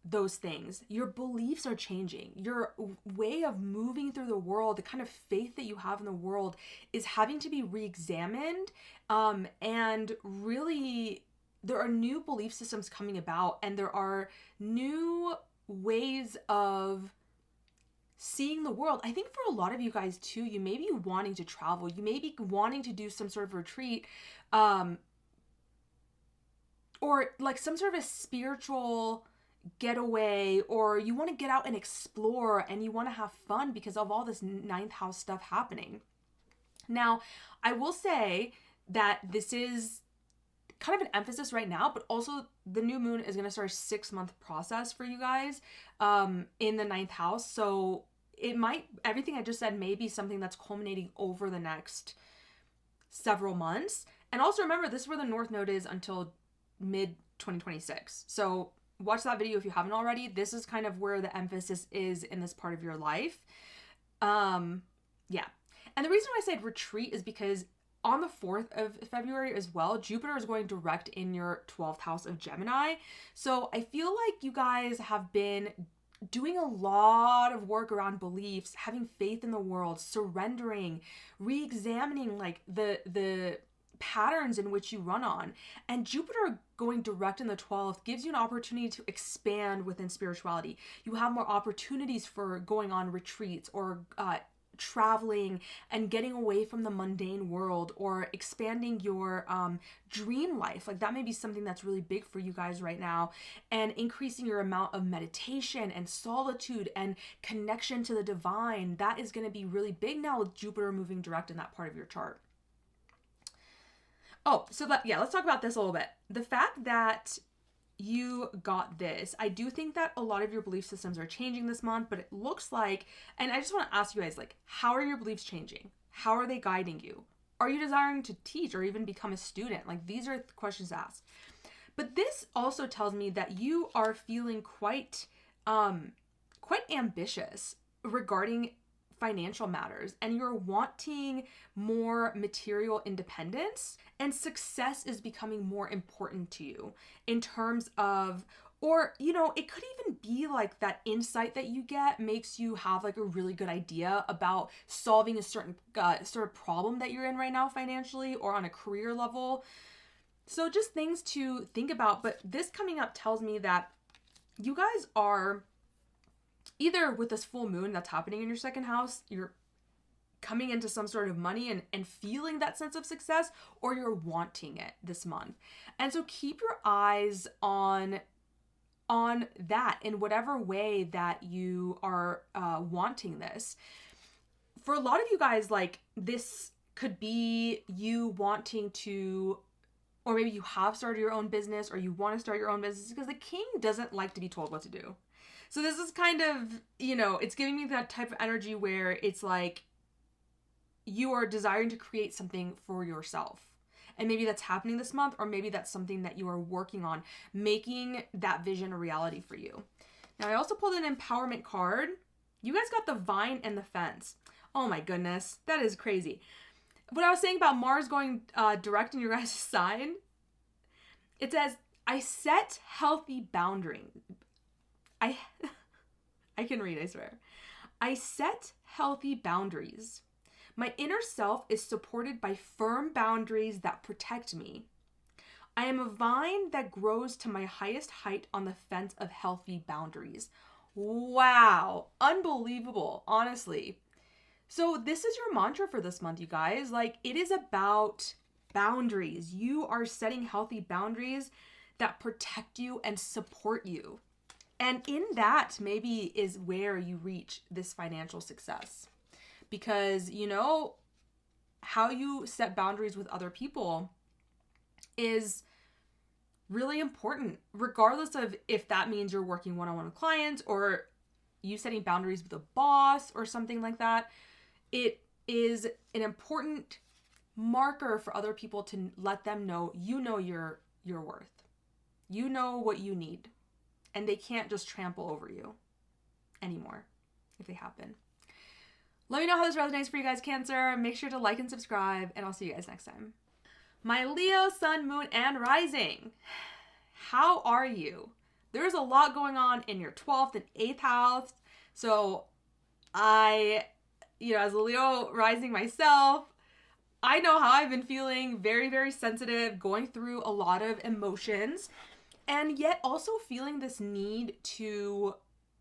those things. Your beliefs are changing. Your way of moving through the world, the kind of faith that you have in the world is having to be re-examined. And really, there are new belief systems coming about, and there are new ways of seeing the world. I think for a lot of you guys too, you may be wanting to travel. You may be wanting to do some sort of retreat, or like some sort of a spiritual getaway, or you want to get out and explore and you want to have fun because of all this 9th house stuff happening. Now, I will say that this is kind of an emphasis right now, but also the new moon is going to start a 6-month process for you guys in the 9th house. So it might, everything I just said may be something that's culminating over the next several months. And also remember, this is where the North Node is until mid 2026. So watch that video if you haven't already. This is kind of where the emphasis is in this part of your life. Yeah. And the reason why I said retreat is because on the 4th of February as well, Jupiter is going direct in your 12th house of Gemini. So I feel like you guys have been doing a lot of work around beliefs, having faith in the world, surrendering, re-examining like the patterns in which you run on. And Jupiter going direct in the 12th gives you an opportunity to expand within spirituality. You have more opportunities for going on retreats or traveling and getting away from the mundane world, or expanding your dream life. Like that may be something that's really big for you guys right now, and increasing your amount of meditation and solitude and connection to the divine. That is going to be really big now with Jupiter moving direct in that part of your chart. Oh, so let's talk about this a little bit. The fact that you got this, I do think that a lot of your belief systems are changing this month, but it looks like, and I just want to ask you guys, like, how are your beliefs changing? How are they guiding you? Are you desiring to teach or even become a student? Like, these are questions to ask. But this also tells me that you are feeling quite ambitious regarding financial matters, and you're wanting more material independence, and success is becoming more important to you in terms of, or, you know, it could even be like that insight that you get makes you have like a really good idea about solving a certain sort of problem that you're in right now financially or on a career level. So just things to think about. But this coming up tells me that you guys are either with this full moon that's happening in your second house, you're coming into some sort of money and feeling that sense of success, or you're wanting it this month. And so keep your eyes on that in whatever way that you are wanting this. For a lot of you guys, like, this could be you wanting to, or maybe you have started your own business, or you want to start your own business, because the king doesn't like to be told what to do. So this is kind of, you know, it's giving me that type of energy where it's like you are desiring to create something for yourself. And maybe that's happening this month, or maybe that's something that you are working on, making that vision a reality for you. Now, I also pulled an empowerment card. You guys got the vine and the fence. Oh my goodness, that is crazy. What I was saying about Mars going direct in your guys' sign, it says, I set healthy boundaries. I can read, I swear. I set healthy boundaries. My inner self is supported by firm boundaries that protect me. I am a vine that grows to my highest height on the fence of healthy boundaries. Wow, unbelievable, honestly. So this is your mantra for this month, you guys. Like, it is about boundaries. You are setting healthy boundaries that protect you and support you. And in that maybe is where you reach this financial success. Because, you know, how you set boundaries with other people is really important, regardless of if that means you're working one-on-one with clients or you setting boundaries with a boss or something like that. It is an important marker for other people to let them know, you know, your worth. You know what you need, and they can't just trample over you anymore if they happen. Let me know how this resonates for you guys, Cancer. Make sure to like and subscribe, and I'll see you guys next time. My Leo, Sun, Moon, and Rising. How are you? There's a lot going on in your 12th and 8th house. So as a Leo rising myself, I know how I've been feeling, very, very sensitive, going through a lot of emotions, and yet also feeling this need to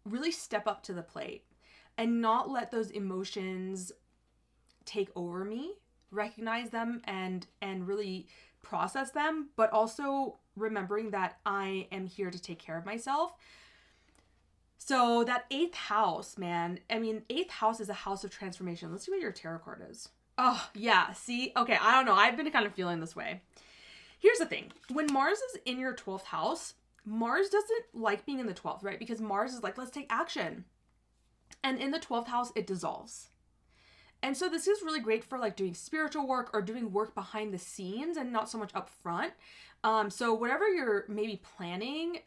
really step up to the plate and not let those emotions take over me, recognize them and really process them, but also remembering that I am here to take care of myself. So that 8th house, man, I mean, 8th house is a house of transformation. Let's see what your tarot card is. Oh, yeah, see? Okay, I don't know. I've been kind of feeling this way. Here's the thing. When Mars is in your 12th house, Mars doesn't like being in the 12th, right? Because Mars is like, let's take action. And in the 12th house, it dissolves. And so this is really great for like doing spiritual work or doing work behind the scenes and not so much up front. So whatever you're maybe planning,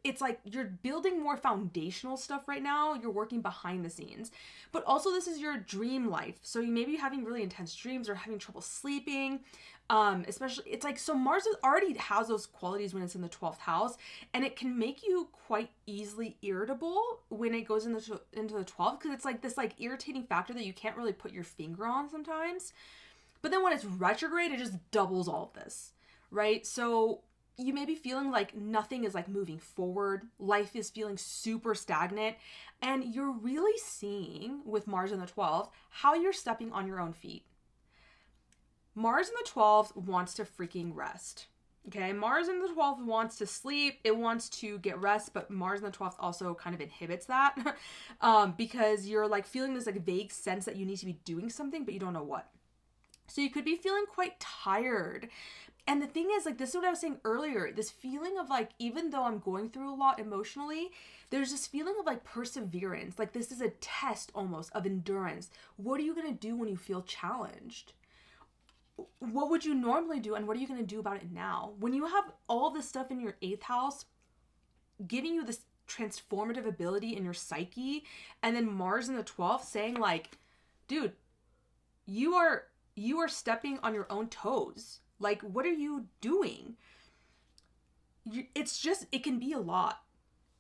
it's like you're building more foundational stuff right now. You're working behind the scenes. But also this is your dream life. So you may be having really intense dreams or having trouble sleeping. Especially, it's like, so Mars already has those qualities when it's in the 12th house, and it can make you quite easily irritable when it goes into the 12th, because it's like this like irritating factor that you can't really put your finger on sometimes. But then when it's retrograde, it just doubles all of this, right? So you may be feeling like nothing is like moving forward. Life is feeling super stagnant, and you're really seeing with Mars in the 12th how you're stepping on your own feet. Mars in the 12th wants to freaking rest. Okay, Mars in the 12th wants to sleep. It wants to get rest, but Mars in the 12th also kind of inhibits that because you're like feeling this like vague sense that you need to be doing something, but you don't know what. So you could be feeling quite tired. And the thing is, like, this is what I was saying earlier, this feeling of like, even though I'm going through a lot emotionally, there's this feeling of like perseverance. Like this is a test almost of endurance. What are you going to do when you feel challenged? What would you normally do, and what are you going to do about it now? When you have all this stuff in your 8th house giving you this transformative ability in your psyche, and then Mars in the 12th saying like, dude, you are stepping on your own toes. Like, what are you doing? It can be a lot.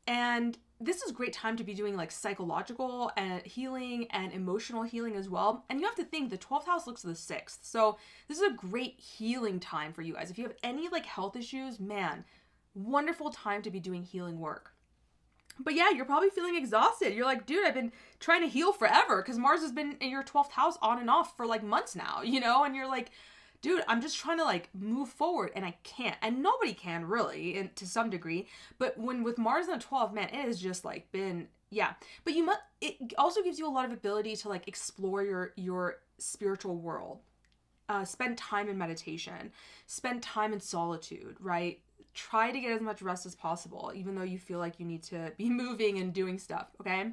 And this is a great time to be doing like psychological and healing and emotional healing as well. And you have to think the 12th house looks to the 6th. So this is a great healing time for you guys. If you have any like health issues, man, wonderful time to be doing healing work. But yeah, you're probably feeling exhausted. You're like, dude, I've been trying to heal forever because Mars has been in your 12th house on and off for like months now, you know? And you're like, dude, I'm just trying to like move forward and I can't. And nobody can really, and to some degree. But when with Mars in the 12th, man, it has just like been, yeah. But it also gives you a lot of ability to like explore your spiritual world. Spend time in meditation, spend time in solitude, right? Try to get as much rest as possible, even though you feel like you need to be moving and doing stuff, okay?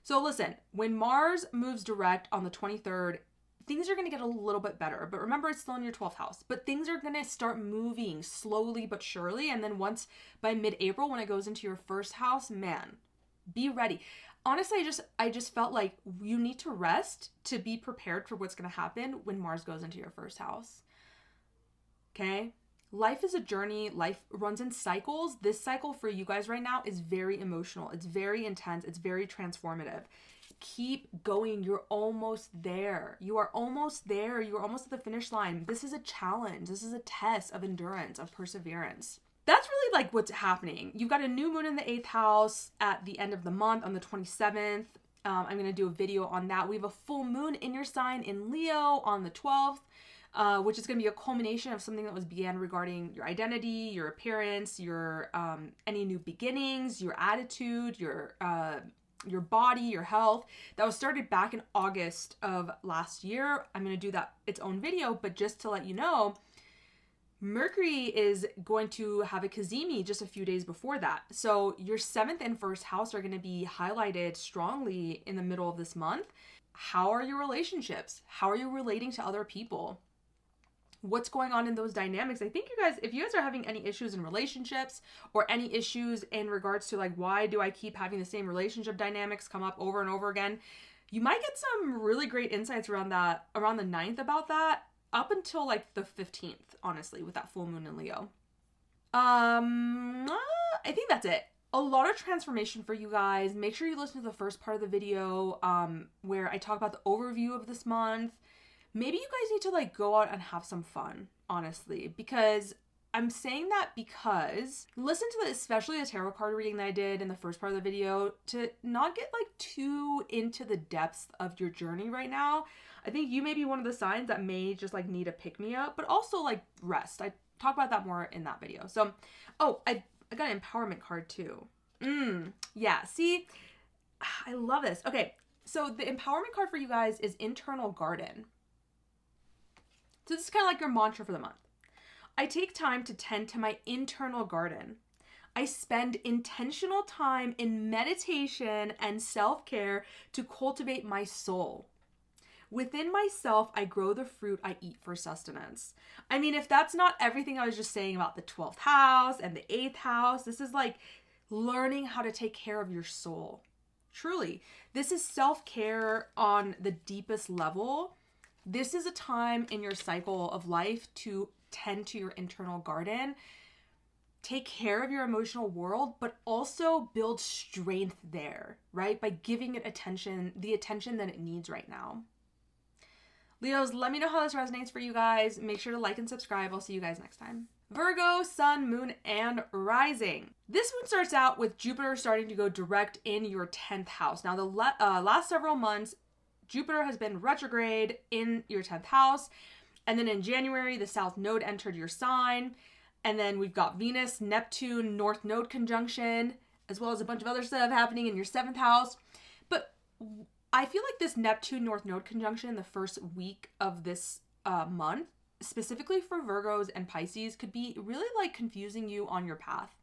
So listen, when Mars moves direct on the 23rd, things are going to get a little bit better. But remember, it's still in your 12th house. But things are going to start moving slowly but surely. And then once by mid-April, when it goes into your first house, man, be ready. Honestly, I just felt like you need to rest to be prepared for what's going to happen when Mars goes into your first house. Okay? Life is a journey. Life runs in cycles. This cycle for you guys right now is very emotional. It's very intense. It's very transformative. Keep going. You're almost there. You are almost there. You're almost at the finish line. This is a challenge. This is a test of endurance, of perseverance. That's really like what's happening. You've got a new moon in the 8th house at the end of the month on the 27th. I'm going to do a video on that. We have a full moon in your sign in Leo on the 12th. Which is going to be a culmination of something that was began regarding your identity, your appearance, your any new beginnings, your attitude, your body, your health. That was started back in August of last year. I'm going to do that its own video, but just to let you know, Mercury is going to have a Cazimi just a few days before that. So your 7th and 1st house are going to be highlighted strongly in the middle of this month. How are your relationships? How are you relating to other people? What's going on in those dynamics? I think you guys, if you guys are having any issues in relationships or any issues in regards to like, why do I keep having the same relationship dynamics come up over and over again? You might get some really great insights around that, around the 9th about that, up until like the 15th, honestly, with that full moon in Leo. I think that's it. A lot of transformation for you guys. Make sure you listen to the first part of the video, where I talk about the overview of this month. Maybe you guys need to like go out and have some fun, honestly, because I'm saying that because listen to especially the tarot card reading that I did in the first part of the video to not get like too into the depths of your journey right now. I think you may be one of the signs that may just like need a pick me up, but also like rest. I talk about that more in that video. So, oh, I got an empowerment card too. Yeah, see, I love this. Okay, so the empowerment card for you guys is Internal Garden. So this is kind of like your mantra for the month. I take time to tend to my internal garden. I spend intentional time in meditation and self-care to cultivate my soul. Within myself, I grow the fruit I eat for sustenance. I mean, if that's not everything I was just saying about the 12th house and the 8th house, this is like learning how to take care of your soul. Truly, this is self-care on the deepest level. This is a time in your cycle of life to tend to your internal garden, take care of your emotional world, but also build strength there, right? By giving it attention, the attention that it needs right now. Leos, let me know how this resonates for you guys. Make sure to like and subscribe. I'll see you guys next time. Virgo, sun, moon, and rising. This one starts out with Jupiter starting to go direct in your 10th house. Now, the last several months, Jupiter has been retrograde in your 10th house. And then in January, the South Node entered your sign. And then we've got Venus, Neptune, North Node conjunction, as well as a bunch of other stuff happening in your 7th house. But I feel like this Neptune, North Node conjunction in the first week of this month, specifically for Virgos and Pisces, could be really like confusing you on your path.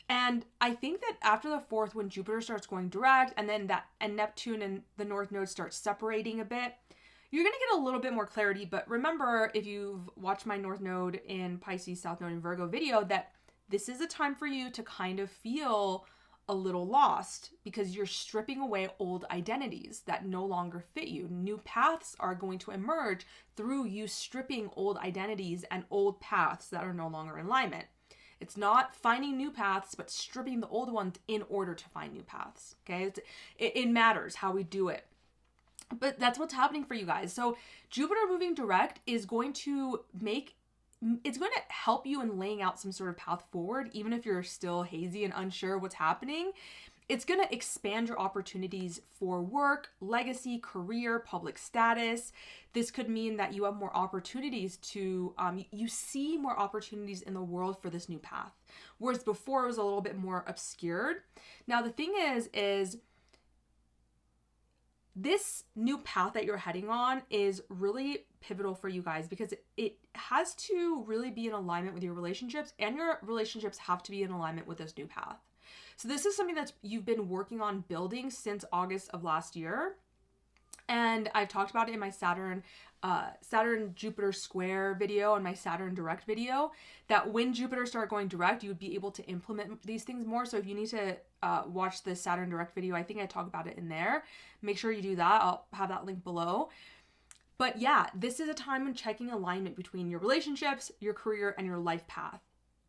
And I think that after the 4th, when Jupiter starts going direct and then Neptune and the North Node start separating a bit, you're going to get a little bit more clarity. But remember, if you've watched my North Node in Pisces, South Node in Virgo video, that this is a time for you to kind of feel a little lost because you're stripping away old identities that no longer fit you. New paths are going to emerge through you stripping old identities and old paths that are no longer in alignment. It's not finding new paths, but stripping the old ones in order to find new paths. Okay, it matters how we do it. But that's what's happening for you guys. So Jupiter moving direct is going to help you in laying out some sort of path forward, even if you're still hazy and unsure what's happening. It's going to expand your opportunities for work, legacy, career, public status. This could mean that you have more opportunities to, you see more opportunities in the world for this new path. Whereas before it was a little bit more obscured. Now the thing is this new path that you're heading on is really pivotal for you guys because it has to really be in alignment with your relationships, and your relationships have to be in alignment with this new path. So this is something that you've been working on building since August of last year. And I've talked about it in my Saturn Jupiter square video and my Saturn direct video, that when Jupiter started going direct, you would be able to implement these things more. So if you need to watch the Saturn direct video, I think I talk about it in there. Make sure you do that. I'll have that link below. But yeah, this is a time when checking alignment between your relationships, your career, and your life path.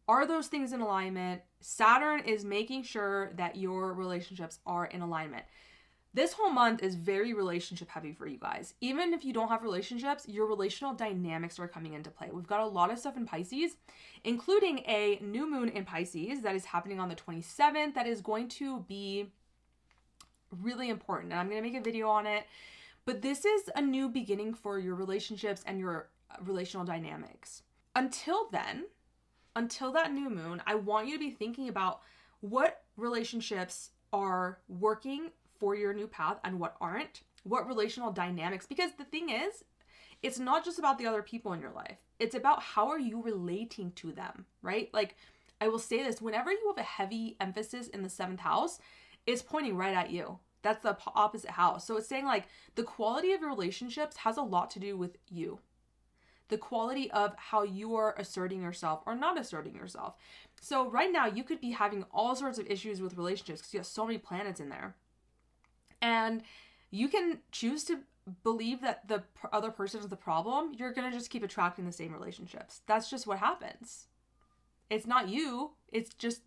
Are those things in alignment? Saturn is making sure that your relationships are in alignment. This whole month is very relationship heavy for you guys. Even if you don't have relationships, your relational dynamics are coming into play. We've got a lot of stuff in Pisces, including a new moon in Pisces that is happening on the 27th that is going to be really important. And I'm going to make a video on it. But this is a new beginning for your relationships and your relational dynamics. Until then, until that new moon, I want you to be thinking about what relationships are working for your new path and what aren't, what relational dynamics, because the thing is, it's not just about the other people in your life. It's about how are you relating to them, right? Like, I will say this, whenever you have a heavy emphasis in the 7th house, it's pointing right at you. That's the opposite house. So it's saying like the quality of your relationships has a lot to do with you. The quality of how you are asserting yourself or not asserting yourself. So right now you could be having all sorts of issues with relationships because you have so many planets in there. And you can choose to believe that the other person is the problem. You're going to just keep attracting the same relationships. That's just what happens. It's not you. It's just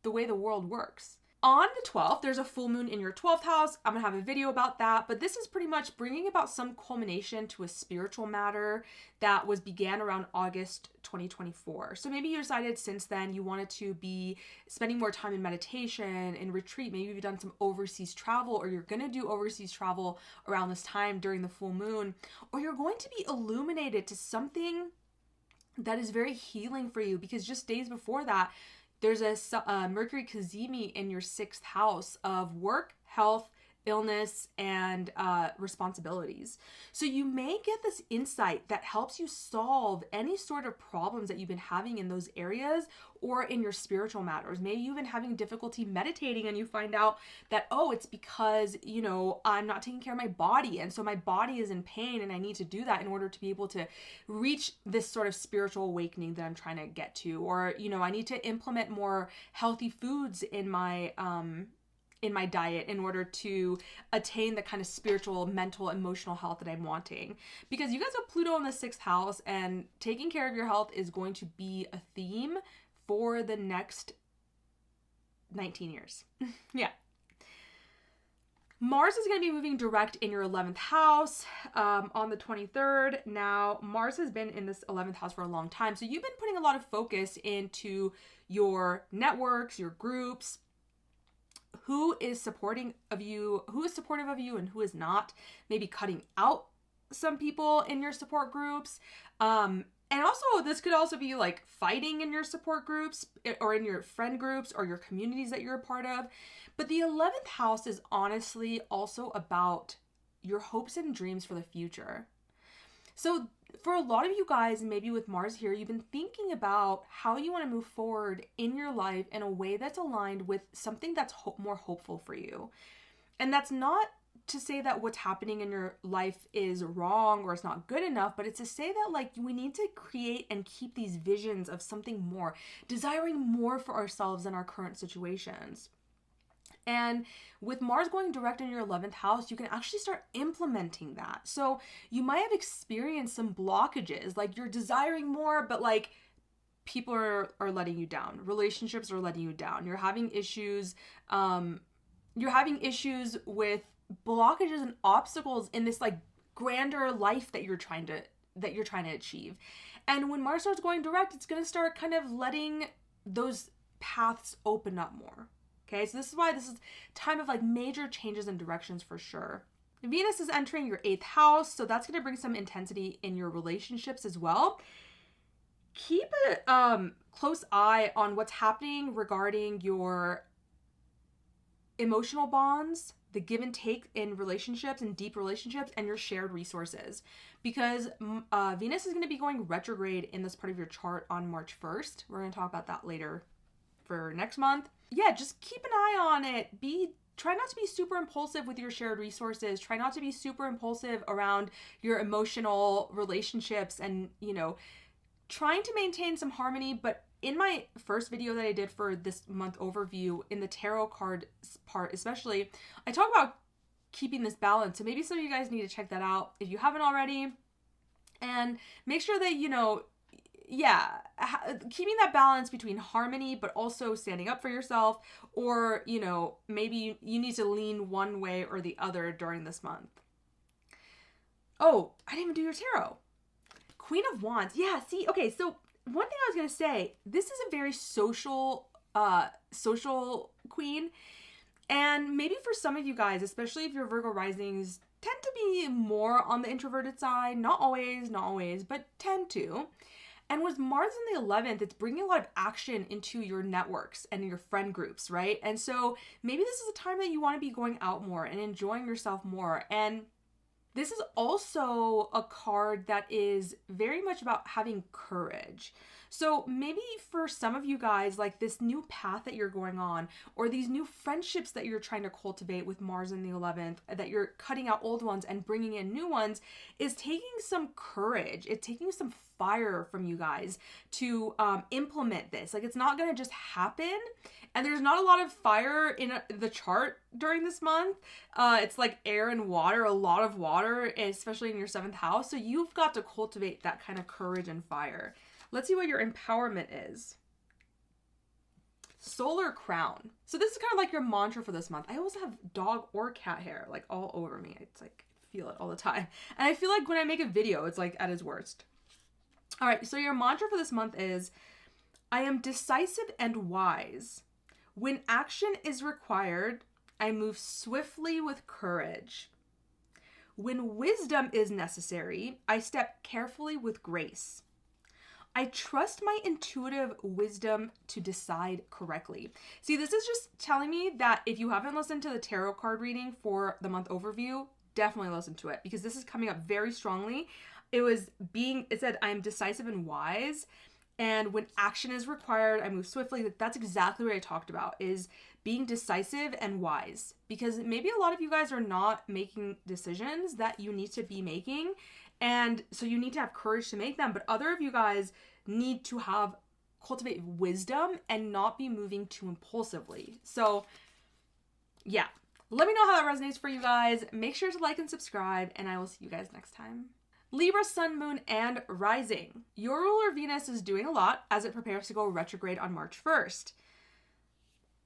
the way the world works. On the 12th, there's a full moon in your 12th house. I'm going to have a video about that, but this is pretty much bringing about some culmination to a spiritual matter that began around August 2024. So maybe you decided since then you wanted to be spending more time in meditation, in retreat. Maybe you've done some overseas travel, or you're going to do overseas travel around this time during the full moon, or you're going to be illuminated to something that is very healing for you, because just days before that, there's a Mercury Cazimi in your 6th house of work, health, illness, and responsibilities. So you may get this insight that helps you solve any sort of problems that you've been having in those areas or in your spiritual matters. Maybe you've been having difficulty meditating and you find out that, oh, it's because, I'm not taking care of my body. And so my body is in pain and I need to do that in order to be able to reach this sort of spiritual awakening that I'm trying to get to. Or, I need to implement more healthy foods in my diet in order to attain the kind of spiritual, mental, emotional health that I'm wanting. Because you guys have Pluto in the 6th house, and taking care of your health is going to be a theme for the next 19 years. Yeah. Mars is going to be moving direct in your 11th house on the 23rd. Now, Mars has been in this 11th house for a long time. So you've been putting a lot of focus into your networks, your groups, who is supportive of you and who is not, maybe cutting out some people in your support groups. And also this could also be like fighting in your support groups or in your friend groups or your communities that you're a part of. But the 11th house is honestly also about your hopes and dreams for the future. So for a lot of you guys, maybe with Mars here, you've been thinking about how you want to move forward in your life in a way that's aligned with something that's more hopeful for you. And that's not to say that what's happening in your life is wrong or it's not good enough, but it's to say that like we need to create and keep these visions of something more, desiring more for ourselves in our current situations. And with Mars going direct in your 11th house, you can actually start implementing that. So you might have experienced some blockages, like you're desiring more, but like people are letting you down. Relationships are letting you down. You're having issues. You're having issues with blockages and obstacles in this like grander life that you're trying to achieve. And when Mars starts going direct, it's going to start kind of letting those paths open up more. Okay, so this is why this is time of like major changes and directions for sure. Venus is entering your 8th house, so that's going to bring some intensity in your relationships as well. Keep a close eye on what's happening regarding your emotional bonds, the give and take in relationships and deep relationships, and your shared resources. Because Venus is going to be going retrograde in this part of your chart on March 1st. We're going to talk about that later for next month. Yeah, just keep an eye on it. Try not to be super impulsive with your shared resources. Try not to be super impulsive around your emotional relationships and, you know, trying to maintain some harmony. But in my first video that I did for this month overview, in the tarot card part especially, I talk about keeping this balance. So maybe some of you guys need to check that out if you haven't already. And make sure that, you know, keeping that balance between harmony but also standing up for yourself, or, you know, maybe you need to lean one way or the other during this month. Oh, I didn't even do your tarot. Queen of Wands. Yeah, see, okay, so one thing I was going to say, this is a very social queen. And maybe for some of you guys, especially if your Virgo risings tend to be more on the introverted side, not always, but tend to. And with Mars in the 11th, it's bringing a lot of action into your networks and your friend groups, right? And so maybe this is a time that you want to be going out more and enjoying yourself more. And this is also a card that is very much about having courage. So maybe for some of you guys, like this new path that you're going on, or these new friendships that you're trying to cultivate with Mars in the 11th, that you're cutting out old ones and bringing in new ones, is taking some courage. It's taking some fire from you guys to implement this. Like, it's not going to just happen. And there's not a lot of fire in the chart during this month. It's like air and water, a lot of water, especially in your 7th house. So you've got to cultivate that kind of courage and fire. Let's see what your empowerment is. Solar crown. So this is kind of like your mantra for this month. I also have dog or cat hair like all over me. It's like, I feel it all the time. And I feel like when I make a video, it's like at its worst. All right, so your mantra for this month is, I am decisive and wise. When action is required, I move swiftly with courage. When wisdom is necessary, I step carefully with grace. I trust my intuitive wisdom to decide correctly. See, this is just telling me that if you haven't listened to the tarot card reading for the month overview, definitely listen to it, because this is coming up very strongly. It said, I am decisive and wise. And when action is required, I move swiftly. That's exactly what I talked about, is being decisive and wise. Because maybe a lot of you guys are not making decisions that you need to be making. And so you need to have courage to make them. But other of you guys need to cultivate wisdom and not be moving too impulsively. So yeah, let me know how that resonates for you guys. Make sure to like and subscribe, and I will see you guys next time. Libra, Sun, Moon, and Rising. Your ruler Venus is doing a lot as it prepares to go retrograde on March 1st.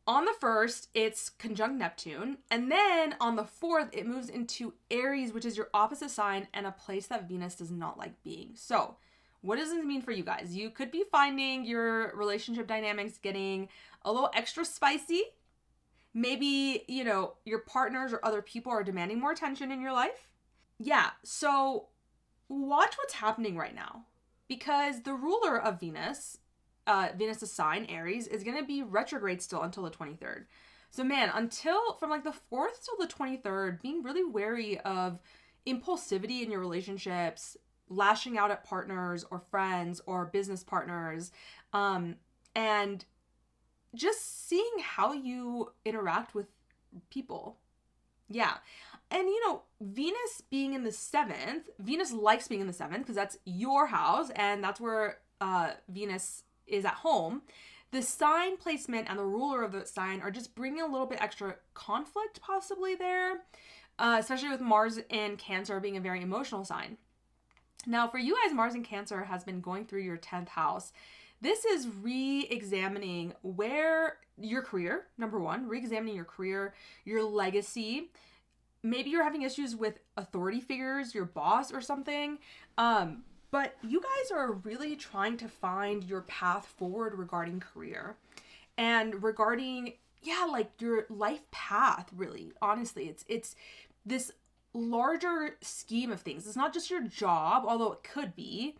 On the 1st, it's conjunct Neptune, and then on the 4th, it moves into Aries, which is your opposite sign and a place that Venus does not like being. So, what does this mean for you guys? You could be finding your relationship dynamics getting a little extra spicy. Maybe, you know, your partners or other people are demanding more attention in your life. Yeah, so watch what's happening right now, because the ruler of Venus, Venus's sign, Aries, is going to be retrograde still until the 23rd. So man, from like the 4th till the 23rd, being really wary of impulsivity in your relationships, lashing out at partners or friends or business partners, and just seeing how you interact with people. Yeah. And, you know, Venus being in the 7th, Venus likes being in the 7th because that's your house and that's where Venus is at home. The sign placement and the ruler of the sign are just bringing a little bit extra conflict possibly there, especially with Mars in Cancer being a very emotional sign. Now, for you guys, Mars in Cancer has been going through your 10th house. This is re-examining where your career, number one, re-examining your career, your legacy. Maybe you're having issues with authority figures, your boss or something. But you guys are really trying to find your path forward regarding career and regarding, yeah, like your life path, really. Honestly, it's this larger scheme of things. It's not just your job, although it could be,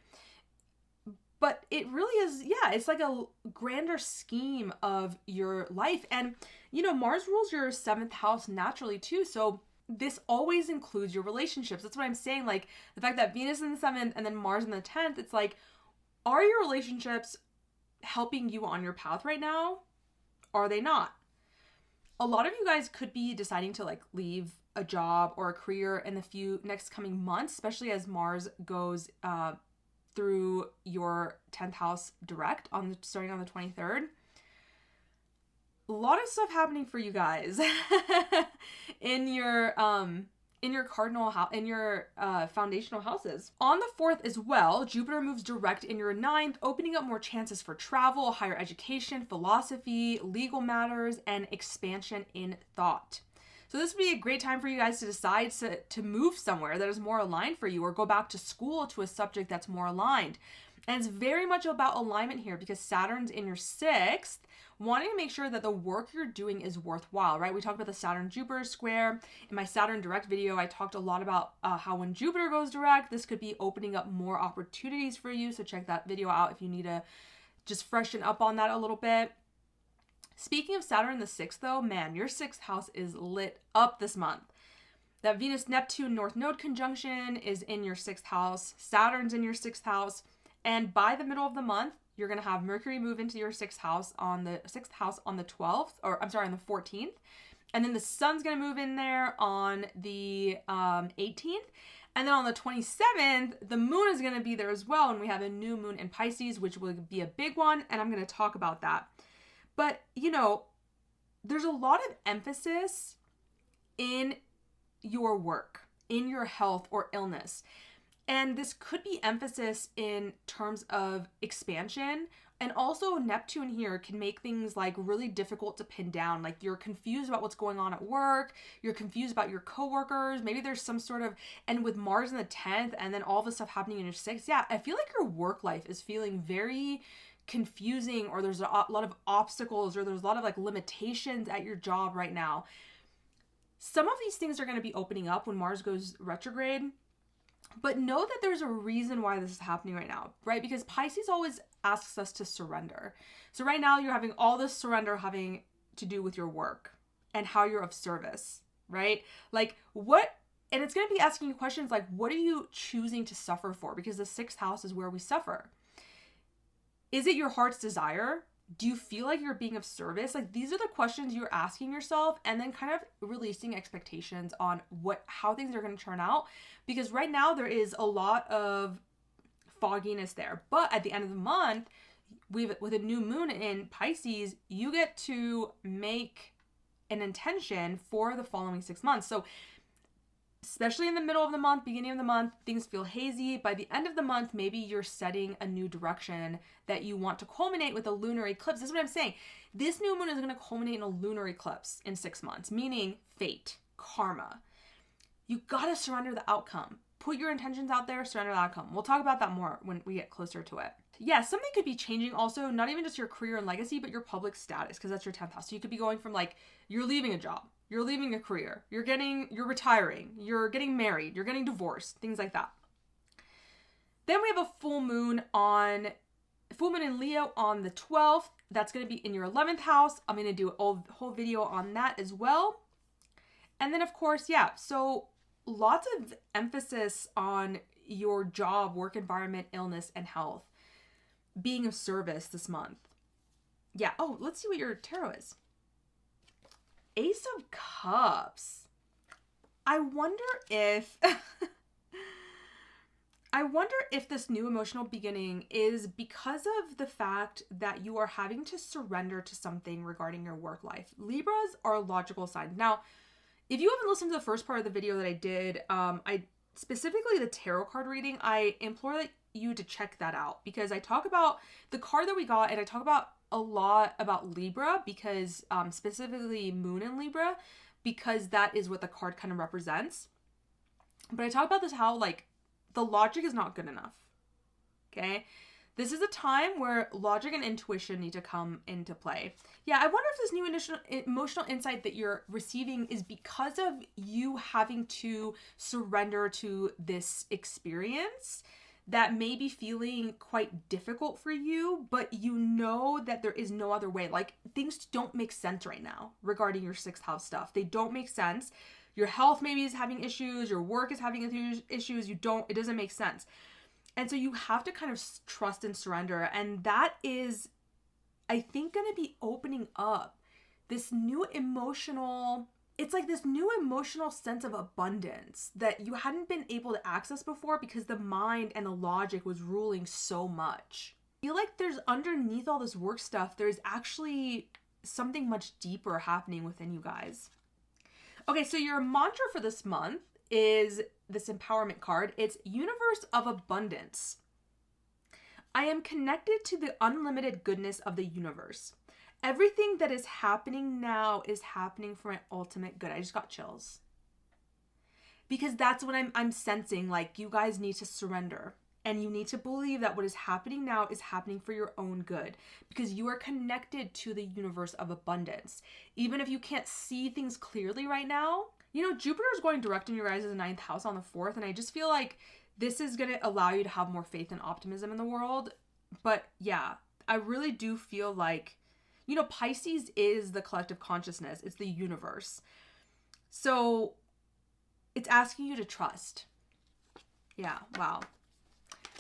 but it really is, yeah, it's like a grander scheme of your life. And, you know, Mars rules your 7th house naturally too. So this always includes your relationships. That's what I'm saying. Like the fact that Venus in the 7th and then Mars in the 10th, it's like, are your relationships helping you on your path right now? Are they not? A lot of you guys could be deciding to like leave a job or a career in the few next coming months, especially as Mars goes through your 10th house direct starting on the 23rd. A lot of stuff happening for you guys in your cardinal house, in your foundational houses. On the 4th as well, Jupiter moves direct in your 9th, opening up more chances for travel, higher education, philosophy, legal matters, and expansion in thought. So this would be a great time for you guys to decide to move somewhere that is more aligned for you, or go back to school to a subject that's more aligned. And it's very much about alignment here because Saturn's in your 6th, wanting to make sure that the work you're doing is worthwhile, right? We talked about the Saturn-Jupiter square. In my Saturn direct video, I talked a lot about how when Jupiter goes direct, this could be opening up more opportunities for you. So check that video out if you need to just freshen up on that a little bit. Speaking of Saturn in the 6th though, man, your 6th house is lit up this month. That Venus-Neptune North Node conjunction is in your 6th house. Saturn's in your 6th house. And by the middle of the month, you're going to have Mercury move into your 6th house on the 12th, or I'm sorry, on the 14th. And then the sun's going to move in there on the 18th. And then on the 27th, the moon is going to be there as well. And we have a new moon in Pisces, which will be a big one. And I'm going to talk about that. But, you know, there's a lot of emphasis in your work, in your health or illness. And this could be emphasis in terms of expansion. And also Neptune here can make things like really difficult to pin down. Like you're confused about what's going on at work. You're confused about your coworkers. Maybe there's some sort of, and with Mars in the 10th and then all this stuff happening in your 6th. Yeah, I feel like your work life is feeling very confusing, or there's a lot of obstacles, or there's a lot of like limitations at your job right now. Some of these things are going to be opening up when Mars goes retrograde. But know that there's a reason why this is happening right now, right? Because Pisces always asks us to surrender. So right now you're having all this surrender having to do with your work and how you're of service, right? Like what, and it's going to be asking you questions like, what are you choosing to suffer for? Because the 6th house is where we suffer. Is it your heart's desire? Do you feel like you're being of service? Like these are the questions you're asking yourself, and then kind of releasing expectations on how things are going to turn out. Because right now there is a lot of fogginess there. But at the end of the month, with a new moon in Pisces, you get to make an intention for the following 6 months. So especially in the middle of the month, beginning of the month, things feel hazy. By the end of the month, maybe you're setting a new direction that you want to culminate with a lunar eclipse. This is what I'm saying. This new moon is going to culminate in a lunar eclipse in 6 months, meaning fate, karma. You got to surrender the outcome. Put your intentions out there, surrender the outcome. We'll talk about that more when we get closer to it. Yeah, something could be changing also, not even just your career and legacy, but your public status, because that's your 10th house. So you could be going from like, you're leaving a job, you're leaving a career, you're retiring, you're getting married, you're getting divorced, things like that. Then we have a full moon in Leo on the 12th. That's going to be in your 11th house. I'm going to do a whole video on that as well. And then of course, yeah, so lots of emphasis on your job, work environment, illness, and health. Being of service this month. Yeah. Oh, let's see what your tarot is. Ace of Cups. I wonder if this new emotional beginning is because of the fact that you are having to surrender to something regarding your work life. Libras are a logical sign. Now, if you haven't listened to the first part of the video that I did, I specifically the tarot card reading, I implore you to check that out, because I talk about the card that we got, and I talk about a lot about Libra, because specifically moon in Libra, because that is what the card kind of represents. But I talk about this, how like the logic is not good enough. Okay. This is a time where logic and intuition need to come into play. Yeah, I wonder if this new initial emotional insight that you're receiving is because of you having to surrender to this experience that may be feeling quite difficult for you, but you know that there is no other way. Like, things don't make sense right now regarding your sixth house stuff. They don't make sense. Your health maybe is having issues, your work is having issues, it doesn't make sense. And so you have to kind of trust and surrender. And that is, I think, going to be opening up this new emotional, it's like this new emotional sense of abundance that you hadn't been able to access before because the mind and the logic was ruling so much. I feel like there's underneath all this work stuff, there's actually something much deeper happening within you guys. Okay, so your mantra for this month is this empowerment card. It's Universe of Abundance. I am connected to the unlimited goodness of the universe. Everything that is happening now is happening for my ultimate good. I just got chills. Because that's what I'm sensing. Like, you guys need to surrender. And you need to believe that what is happening now is happening for your own good. Because you are connected to the universe of abundance. Even if you can't see things clearly right now. You know, Jupiter is going direct in your guys' 9th house on the 4th. And I just feel like this is going to allow you to have more faith and optimism in the world. But yeah, I really do feel like, you know, Pisces is the collective consciousness. It's the universe. So it's asking you to trust. Yeah, wow.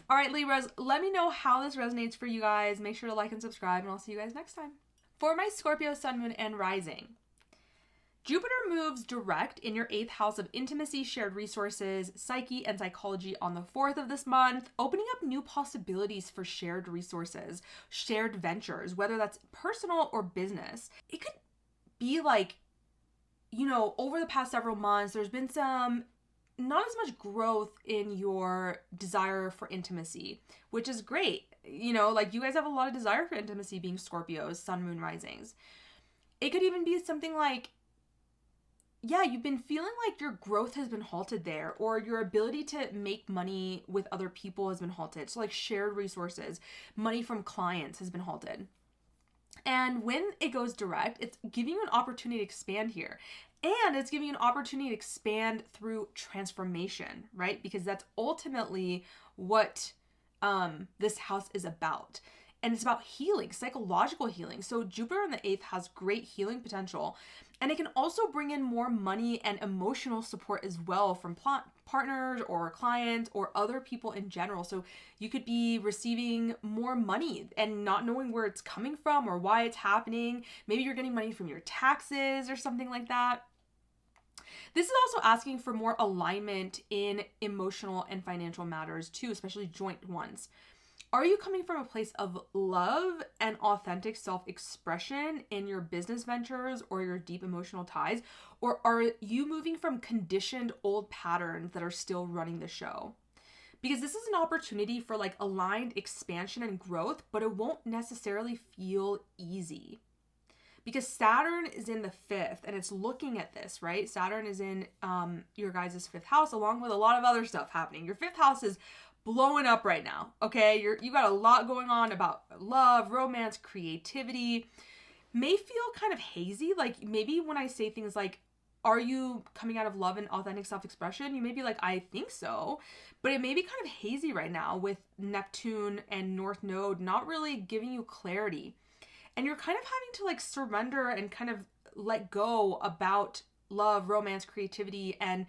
All right, Libras, let me know how this resonates for you guys. Make sure to like and subscribe, and I'll see you guys next time. For my Scorpio sun, moon, and rising, Jupiter moves direct in your 8th house of intimacy, shared resources, psyche, and psychology on the 4th of this month, opening up new possibilities for shared resources, shared ventures, whether that's personal or business. It could be like, you know, over the past several months, there's been not as much growth in your desire for intimacy, which is great. You know, like, you guys have a lot of desire for intimacy being Scorpios, sun, moon, risings. It could even be something like, yeah, you've been feeling like your growth has been halted there, or your ability to make money with other people has been halted. So like shared resources, money from clients has been halted. And when it goes direct, it's giving you an opportunity to expand here. And it's giving you an opportunity to expand through transformation, right? Because that's ultimately what this house is about. And it's about healing, psychological healing. So Jupiter in the 8th has great healing potential. And it can also bring in more money and emotional support as well from partners or clients or other people in general. So you could be receiving more money and not knowing where it's coming from or why it's happening. Maybe you're getting money from your taxes or something like that. This is also asking for more alignment in emotional and financial matters too, especially joint ones. Are you coming from a place of love and authentic self-expression in your business ventures or your deep emotional ties? Or are you moving from conditioned old patterns that are still running the show? Because this is an opportunity for like aligned expansion and growth, but it won't necessarily feel easy. Because Saturn is in the 5th and it's looking at this, right? Saturn is in your guys' 5th house along with a lot of other stuff happening. Your 5th house is blowing up right now, okay? You got a lot going on about love, romance, creativity. May feel kind of hazy. Like maybe when I say things like, are you coming out of love and authentic self-expression? You may be like, I think so. But it may be kind of hazy right now with Neptune and North Node not really giving you clarity. And you're kind of having to like surrender and kind of let go about love, romance, creativity, and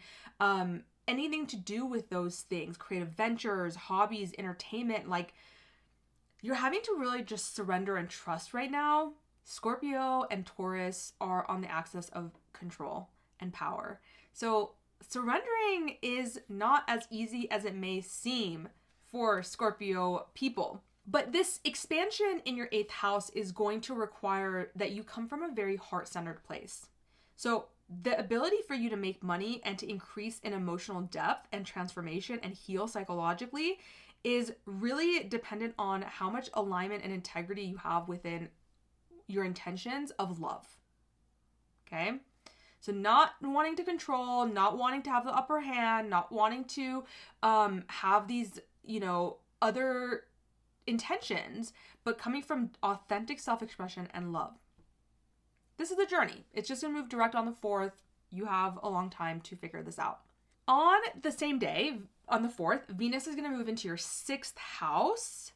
anything to do with those things, creative ventures, hobbies, entertainment. Like, you're having to really just surrender and trust right now. Scorpio and Taurus are on the axis of control and power. So surrendering is not as easy as it may seem for Scorpio people. But this expansion in your 8th house is going to require that you come from a very heart-centered place. So the ability for you to make money and to increase in emotional depth and transformation and heal psychologically is really dependent on how much alignment and integrity you have within your intentions of love. Okay? So not wanting to control, not wanting to have the upper hand, not wanting to have these, other intentions, but coming from authentic self-expression and love. This is the journey. It's just going to move direct on the 4th. You have a long time to figure this out. On the same day, on the 4th, Venus is going to move into your 6th house,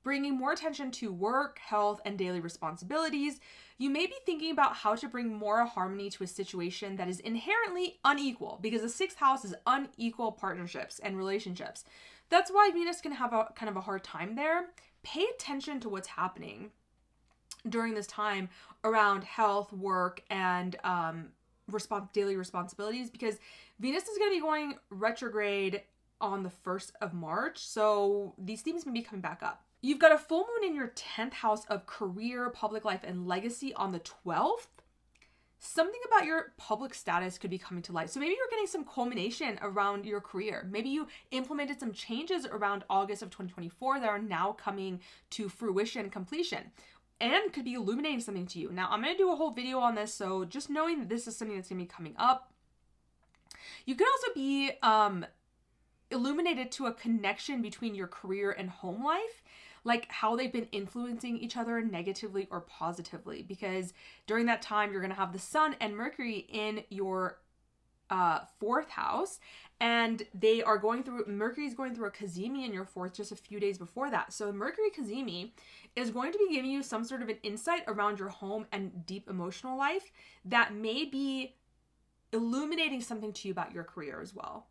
bringing more attention to work, health, and daily responsibilities. You may be thinking about how to bring more harmony to a situation that is inherently unequal, because the 6th house is unequal partnerships and relationships. That's why Venus can have a kind of a hard time there. Pay attention to what's happening during this time around health, work, and daily responsibilities, because Venus is going to be going retrograde on the 1st of March. So these themes may be coming back up. You've got a full moon in your 10th house of career, public life, and legacy on the 12th. Something about your public status could be coming to light. So maybe you're getting some culmination around your career. Maybe you implemented some changes around August of 2024 that are now coming to fruition, completion, and could be illuminating something to you. Now, I'm going to do a whole video on this, so just knowing that this is something that's going to be coming up. You could also be illuminated to a connection between your career and home life, like how they've been influencing each other negatively or positively, because during that time, you're going to have the Sun and Mercury in your 4th house, and they are going through, Mercury's going through a Cazimi in your 4th just a few days before that. So Mercury Cazimi is going to be giving you some sort of an insight around your home and deep emotional life that may be illuminating something to you about your career as well.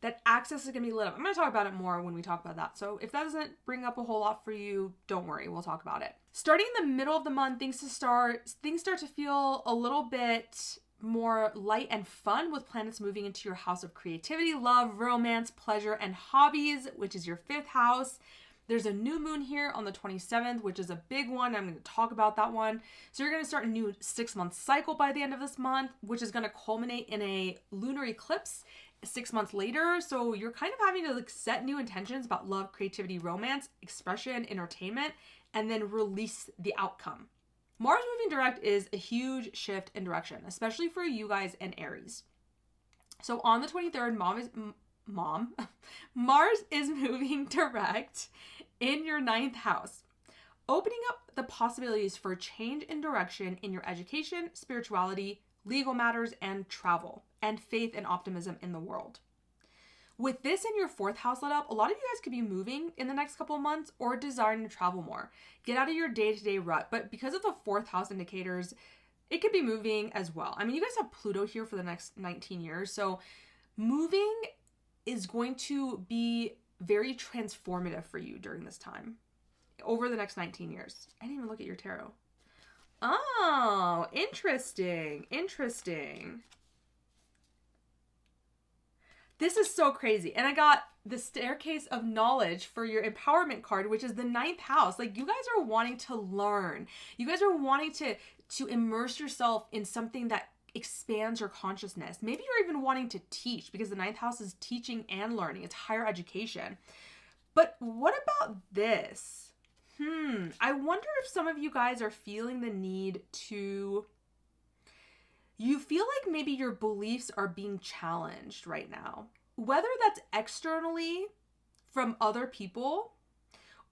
That access is going to be lit up. I'm going to talk about it more when we talk about that. So if that doesn't bring up a whole lot for you, don't worry, we'll talk about it. Starting in the middle of the month, things start to feel a little bit more light and fun with planets moving into your house of creativity, love, romance, pleasure, and hobbies, which is your 5th house. There's a new moon here on the 27th, which is a big one. I'm going to talk about that one. So you're going to start a new 6-month cycle by the end of this month, which is going to culminate in a lunar eclipse 6 months later. So you're kind of having to set new intentions about love, creativity, romance, expression, entertainment, and then release the outcome. Mars moving direct is a huge shift in direction, especially for you guys and Aries. So on the 23rd, Mars is moving direct in your 9th house, opening up the possibilities for change in direction in your education, spirituality, legal matters, and travel, and faith and optimism in the world. With this in your 4th house lit up, a lot of you guys could be moving in the next couple of months or desiring to travel more. Get out of your day-to-day rut. But because of the 4th house indicators, it could be moving as well. I mean, you guys have Pluto here for the next 19 years. So moving is going to be very transformative for you during this time over the next 19 years. I didn't even look at your tarot. Oh, interesting. This is so crazy. And I got the staircase of knowledge for your empowerment card, which is the 9th house. Like, you guys are wanting to learn. You guys are wanting to immerse yourself in something that expands your consciousness. Maybe you're even wanting to teach, because the 9th house is teaching and learning. It's higher education. But what about this? I wonder if some of you guys are feeling the need to... You feel like maybe your beliefs are being challenged right now. Whether that's externally from other people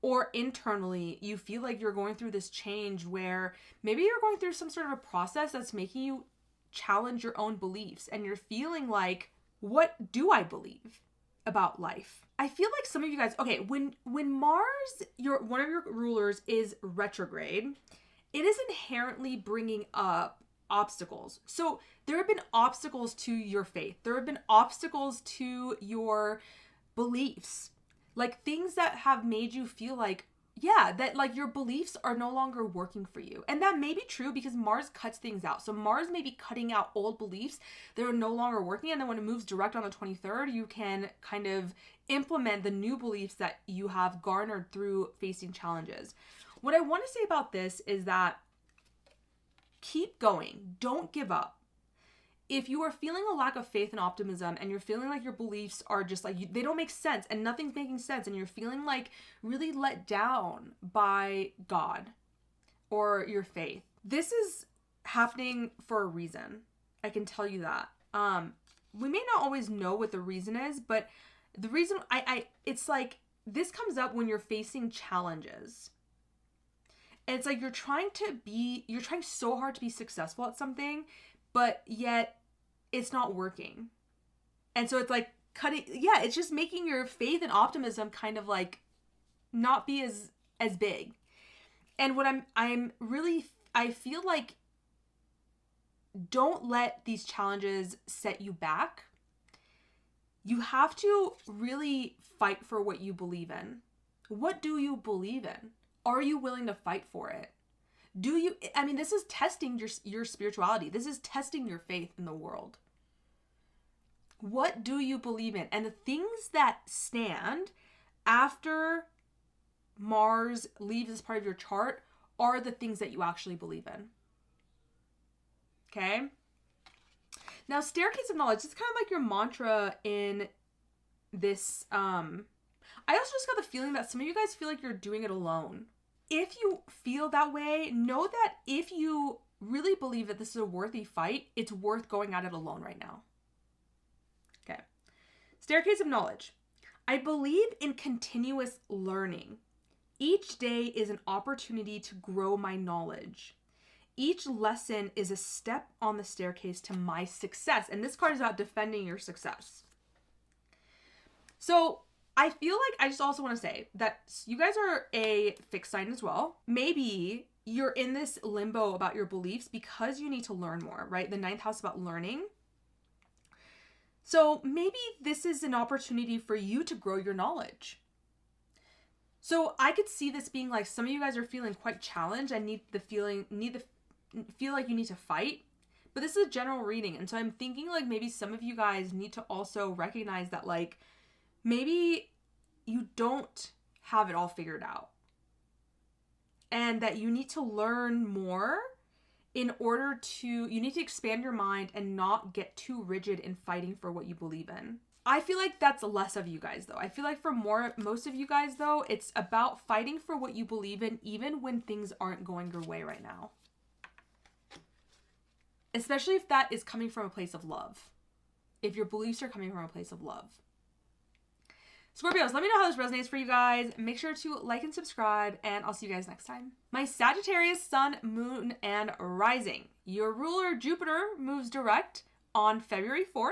or internally, you feel like you're going through this change where maybe you're going through some sort of a process that's making you challenge your own beliefs, and you're feeling like, what do I believe about life? I feel like some of you guys, okay, when Mars, one of your rulers, is retrograde, it is inherently bringing up obstacles. So there have been obstacles to your faith. There have been obstacles to your beliefs, like things that have made you feel like, yeah, that like your beliefs are no longer working for you. And that may be true because Mars cuts things out. So Mars may be cutting out old beliefs that are no longer working. And then when it moves direct on the 23rd, you can kind of implement the new beliefs that you have garnered through facing challenges. What I want to say about this is that keep going. Don't give up. If you are feeling a lack of faith and optimism, and you're feeling like your beliefs are just like, they don't make sense and nothing's making sense, and you're feeling like really let down by God or your faith, this is happening for a reason. I can tell you that. We may not always know what the reason is, but the reason it's like this comes up when you're facing challenges. And it's like you're trying so hard to be successful at something, but yet it's not working. And so it's like it's just making your faith and optimism kind of like not be as big. And what I feel like, don't let these challenges set you back. You have to really fight for what you believe in. What do you believe in? Are you willing to fight for it? This is testing your spirituality. This is testing your faith in the world. What do you believe in? And the things that stand after Mars leaves as part of your chart are the things that you actually believe in. Okay? Now, staircase of knowledge, it's kind of like your mantra in this. I also just got the feeling that some of you guys feel like you're doing it alone. If you feel that way, know that if you really believe that this is a worthy fight, it's worth going at it alone right now. Okay. Staircase of knowledge. I believe in continuous learning. Each day is an opportunity to grow my knowledge. Each lesson is a step on the staircase to my success. And this card is about defending your success. So I feel like I just also want to say that you guys are a fixed sign as well. Maybe you're in this limbo about your beliefs because you need to learn more, right? The 9th house is about learning. So maybe this is an opportunity for you to grow your knowledge. So I could see this being like some of you guys are feeling quite challenged and feel like you need to fight. But this is a general reading. And so I'm thinking like maybe some of you guys need to also recognize that like maybe you don't have it all figured out. And that you need to learn more you need to expand your mind and not get too rigid in fighting for what you believe in. I feel like that's less of you guys though. I feel like for most of you guys though, it's about fighting for what you believe in even when things aren't going your way right now. Especially if that is coming from a place of love. If your beliefs are coming from a place of love. Scorpios, let me know how this resonates for you guys. Make sure to like and subscribe, and I'll see you guys next time. My Sagittarius sun, moon, and rising. Your ruler Jupiter moves direct on February 4th,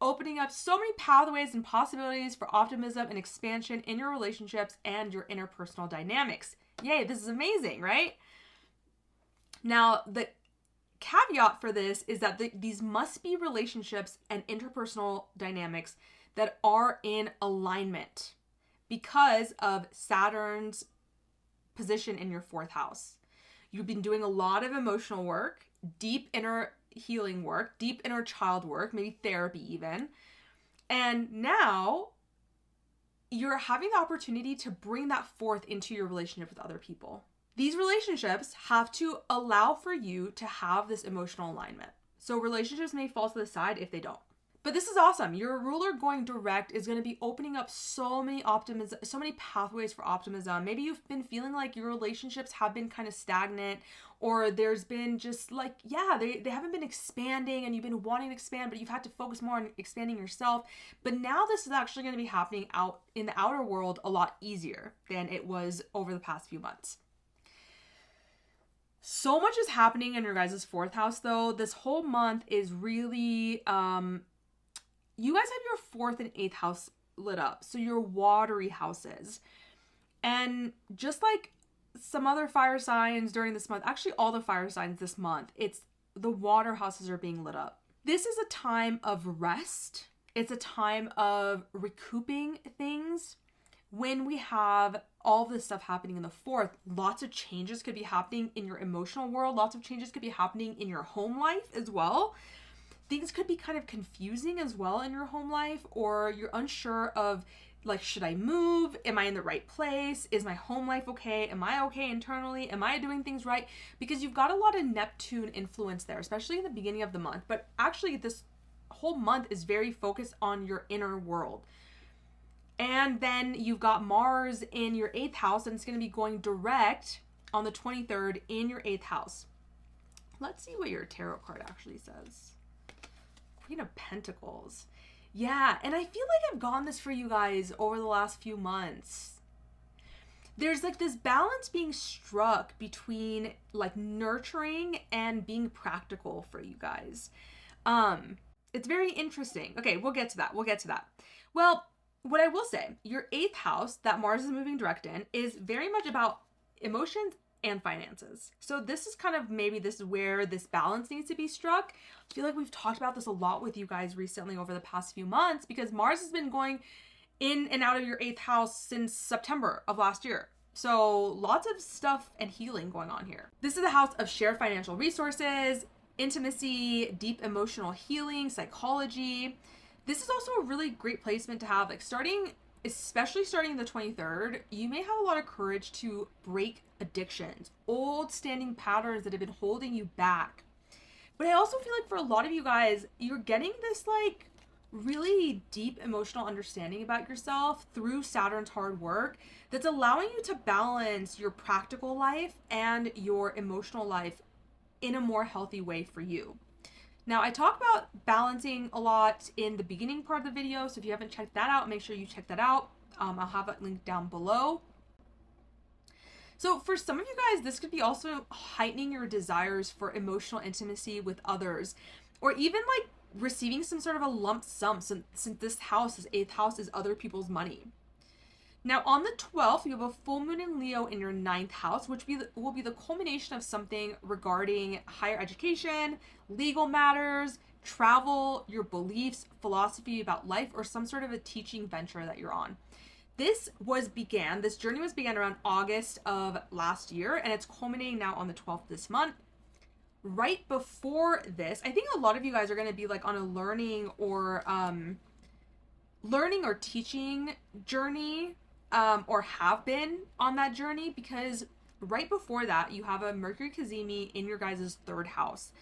opening up so many pathways and possibilities for optimism and expansion in your relationships and your interpersonal dynamics. Yay, this is amazing, right? Now, the caveat for this is that these must be relationships and interpersonal dynamics that are in alignment because of Saturn's position in your 4th house. You've been doing a lot of emotional work, deep inner healing work, deep inner child work, maybe therapy even. And now you're having the opportunity to bring that forth into your relationship with other people. These relationships have to allow for you to have this emotional alignment. So relationships may fall to the side if they don't. But this is awesome. Your ruler going direct is going to be opening up so many pathways for optimism. Maybe you've been feeling like your relationships have been kind of stagnant, or there's been just like, they haven't been expanding and you've been wanting to expand, but you've had to focus more on expanding yourself. But now this is actually going to be happening out in the outer world a lot easier than it was over the past few months. So much is happening in your guys' 4th house though. This whole month is really, you guys have your 4th and 8th house lit up. So your watery houses. And just like some other fire signs during this month, actually all the fire signs this month, it's the water houses are being lit up. This is a time of rest. It's a time of recouping things. When we have all this stuff happening in the 4th, lots of changes could be happening in your emotional world. Lots of changes could be happening in your home life as well. Things could be kind of confusing as well in your home life, or you're unsure of like, should I move? Am I in the right place? Is my home life okay? Am I okay internally? Am I doing things right? Because you've got a lot of Neptune influence there, especially in the beginning of the month. But actually this whole month is very focused on your inner world. And then you've got Mars in your 8th house, and it's going to be going direct on the 23rd in your 8th house. Let's see what your tarot card actually says. Queen of Pentacles. Yeah, and I feel like I've gotten this for you guys over the last few months. There's like this balance being struck between like nurturing and being practical for you guys. It's very interesting. Okay, we'll get to that. Well, what I will say, your 8th house that Mars is moving direct in is very much about emotions and finances. So this is kind of, maybe this is where this balance needs to be struck. I feel like we've talked about this a lot with you guys recently over the past few months, because Mars has been going in and out of your 8th house since September of last year. So lots of stuff and healing going on here. This is a house of shared financial resources, intimacy, deep emotional healing, psychology. This is also a really great placement to have, like especially starting the 23rd, you may have a lot of courage to break addictions, old standing patterns that have been holding you back. But I also feel like for a lot of you guys, you're getting this like really deep emotional understanding about yourself through Saturn's hard work that's allowing you to balance your practical life and your emotional life in a more healthy way for you. Now, I talk about balancing a lot in the beginning part of the video, so if you haven't checked that out, make sure you check that out. I'll have it linked down below. So for some of you guys, this could be also heightening your desires for emotional intimacy with others, or even like receiving some sort of a lump sum, since this house, this 8th house, is other people's money. Now, on the 12th, you have a full moon in Leo in your 9th house, which will be the culmination of something regarding higher education, legal matters, travel, your beliefs, philosophy about life, or some sort of a teaching venture that you're on. This journey was began around August of last year, and it's culminating now on the 12th this month. Right before this, I think a lot of you guys are going to be like on a learning or teaching journey, or have been on that journey, because right before that, you have a Mercury Cazimi in your guys' 3rd house.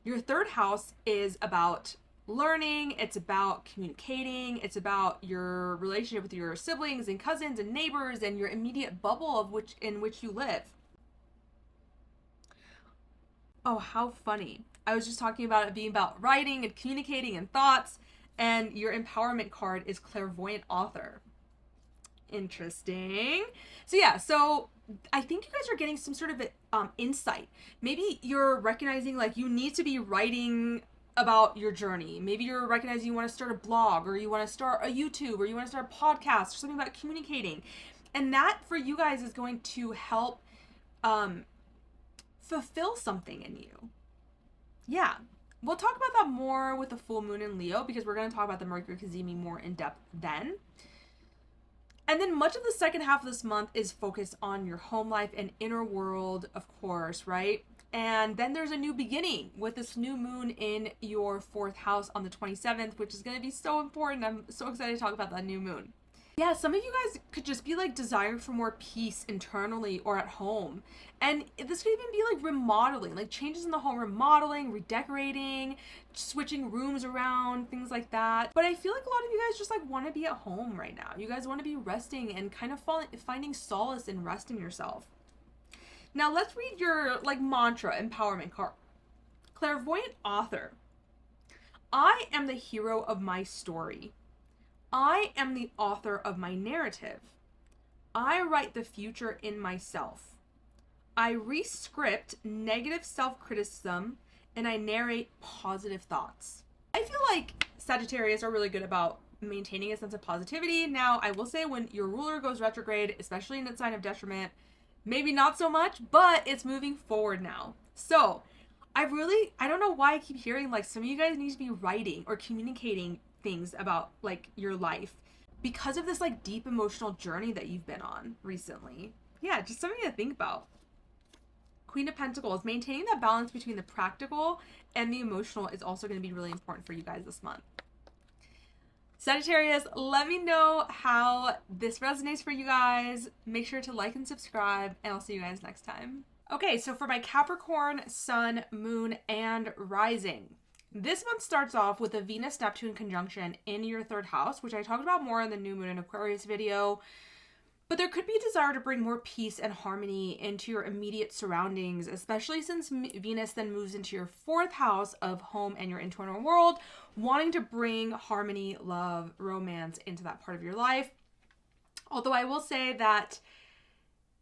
Your 3rd house is about learning, it's about communicating, it's about your relationship with your siblings and cousins and neighbors and your immediate bubble in which you live. Oh, how funny. I was just talking about it being about writing and communicating and thoughts, and your empowerment card is clairvoyant author. Interesting. So yeah, so I think you guys are getting some sort of insight. Maybe you're recognizing like you need to be writing about your journey. Maybe you're recognizing you want to start a blog, or you want to start a YouTube, or you want to start a podcast, or something about communicating. And that for you guys is going to help fulfill something in you. Yeah. We'll talk about that more with the full moon in Leo, because we're going to talk about the Mercury Cazimi more in depth then. And then much of the second half of this month is focused on your home life and inner world, of course, right? And then there's a new beginning with this new moon in your 4th house on the 27th, which is going to be so important. I'm so excited to talk about that new moon. Yeah, some of you guys could just be like desiring for more peace internally or at home. And this could even be like remodeling, like changes in the home, remodeling, redecorating, switching rooms around, things like that. But I feel like a lot of you guys just like want to be at home right now. You guys want to be resting and kind of finding solace in resting yourself. Now let's read your like mantra empowerment card. Clairvoyant author. I am the hero of my story. I am the author of my narrative. I write the future in myself. I re-script negative self-criticism, and I narrate positive thoughts. I feel like Sagittarius are really good about maintaining a sense of positivity. Now, I will say when your ruler goes retrograde, especially in its sign of detriment, maybe not so much, but it's moving forward now. So I don't know why I keep hearing like some of you guys need to be writing or communicating things about like your life because of this like deep emotional journey that you've been on recently. Yeah, just something to think about. Queen of Pentacles, maintaining that balance between the practical and the emotional is also going to be really important for you guys this month. Sagittarius, let me know how this resonates for you guys. Make sure to like and subscribe, and I'll see you guys next time. Okay, so for my Capricorn, Sun, Moon, and Rising. This month starts off with a Venus-Neptune conjunction in your 3rd house, which I talked about more in the New Moon and Aquarius video. But there could be a desire to bring more peace and harmony into your immediate surroundings, especially since Venus then moves into your 4th house of home and your internal world, wanting to bring harmony, love, romance into that part of your life. Although I will say that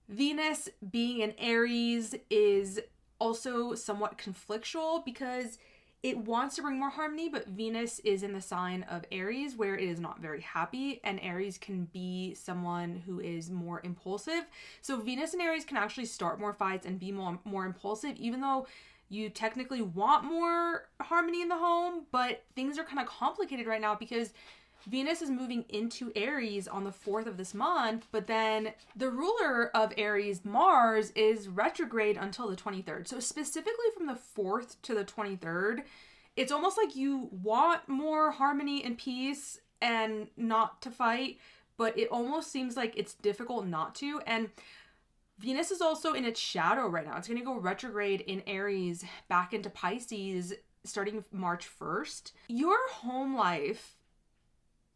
Venus being in Aries is also somewhat conflictual because it wants to bring more harmony, but Venus is in the sign of Aries where it is not very happy, and Aries can be someone who is more impulsive. So Venus and Aries can actually start more fights and be more impulsive, even though you technically want more harmony in the home, but things are kind of complicated right now because Venus is moving into Aries on the 4th of this month, but then the ruler of Aries, Mars, is retrograde until the 23rd. So specifically from the 4th to the 23rd, it's almost like you want more harmony and peace and not to fight, but it almost seems like it's difficult not to. And Venus is also in its shadow right now. It's going to go retrograde in Aries back into Pisces starting March 1st. Your home life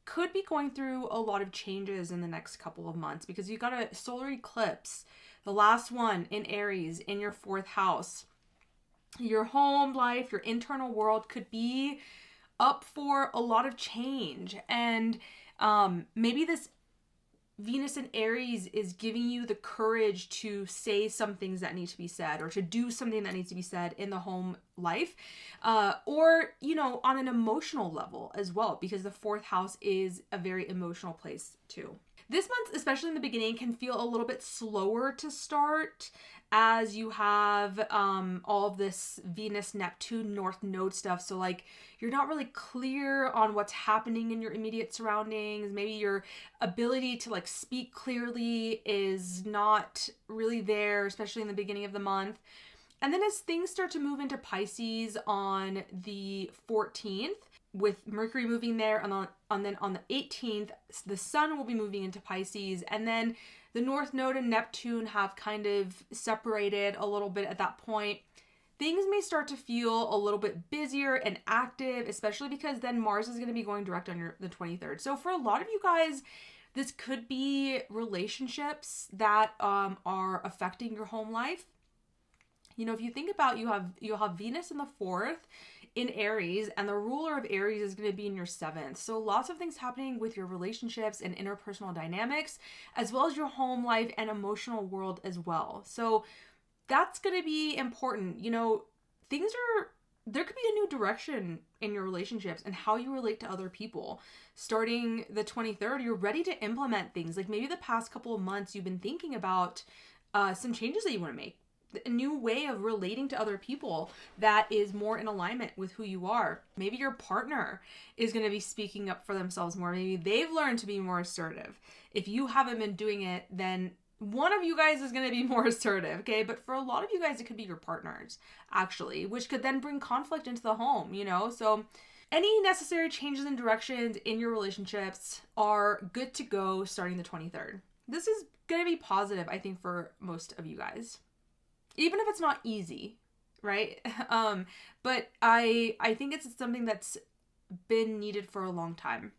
could be going through a lot of changes in the next couple of months because you got a solar eclipse, the last one in Aries in your 4th house. Your home life, your internal world could be up for a lot of change. And maybe this Venus in Aries is giving you the courage to say some things that need to be said or to do something that needs to be said in the home life, or, you know, on an emotional level as well, because the 4th house is a very emotional place too. This month, especially in the beginning, can feel a little bit slower to start as you have all of this Venus, Neptune, North Node stuff. So like you're not really clear on what's happening in your immediate surroundings. Maybe your ability to like speak clearly is not really there, especially in the beginning of the month. And then as things start to move into Pisces on the 14th, with Mercury moving there, and then on the 18th, the Sun will be moving into Pisces, and then the North Node and Neptune have kind of separated a little bit at that point. Things may start to feel a little bit busier and active, especially because then Mars is going to be going direct on the 23rd. So for a lot of you guys, this could be relationships that are affecting your home life. You know, if you think about, you'll have Venus in the 4th in Aries, and the ruler of Aries is going to be in your 7th. So lots of things happening with your relationships and interpersonal dynamics, as well as your home life and emotional world as well. So that's going to be important. You know, there could be a new direction in your relationships and how you relate to other people. Starting the 23rd, you're ready to implement things. Like maybe the past couple of months, you've been thinking about some changes that you want to make. A new way of relating to other people that is more in alignment with who you are. Maybe your partner is going to be speaking up for themselves more. Maybe they've learned to be more assertive. If you haven't been doing it, then one of you guys is going to be more assertive, okay? But for a lot of you guys, it could be your partners, actually, which could then bring conflict into the home, you know? So any necessary changes in directions in your relationships are good to go starting the 23rd. This is going to be positive, I think, for most of you guys. Even if it's not easy, right? But I think it's something that's been needed for a long time.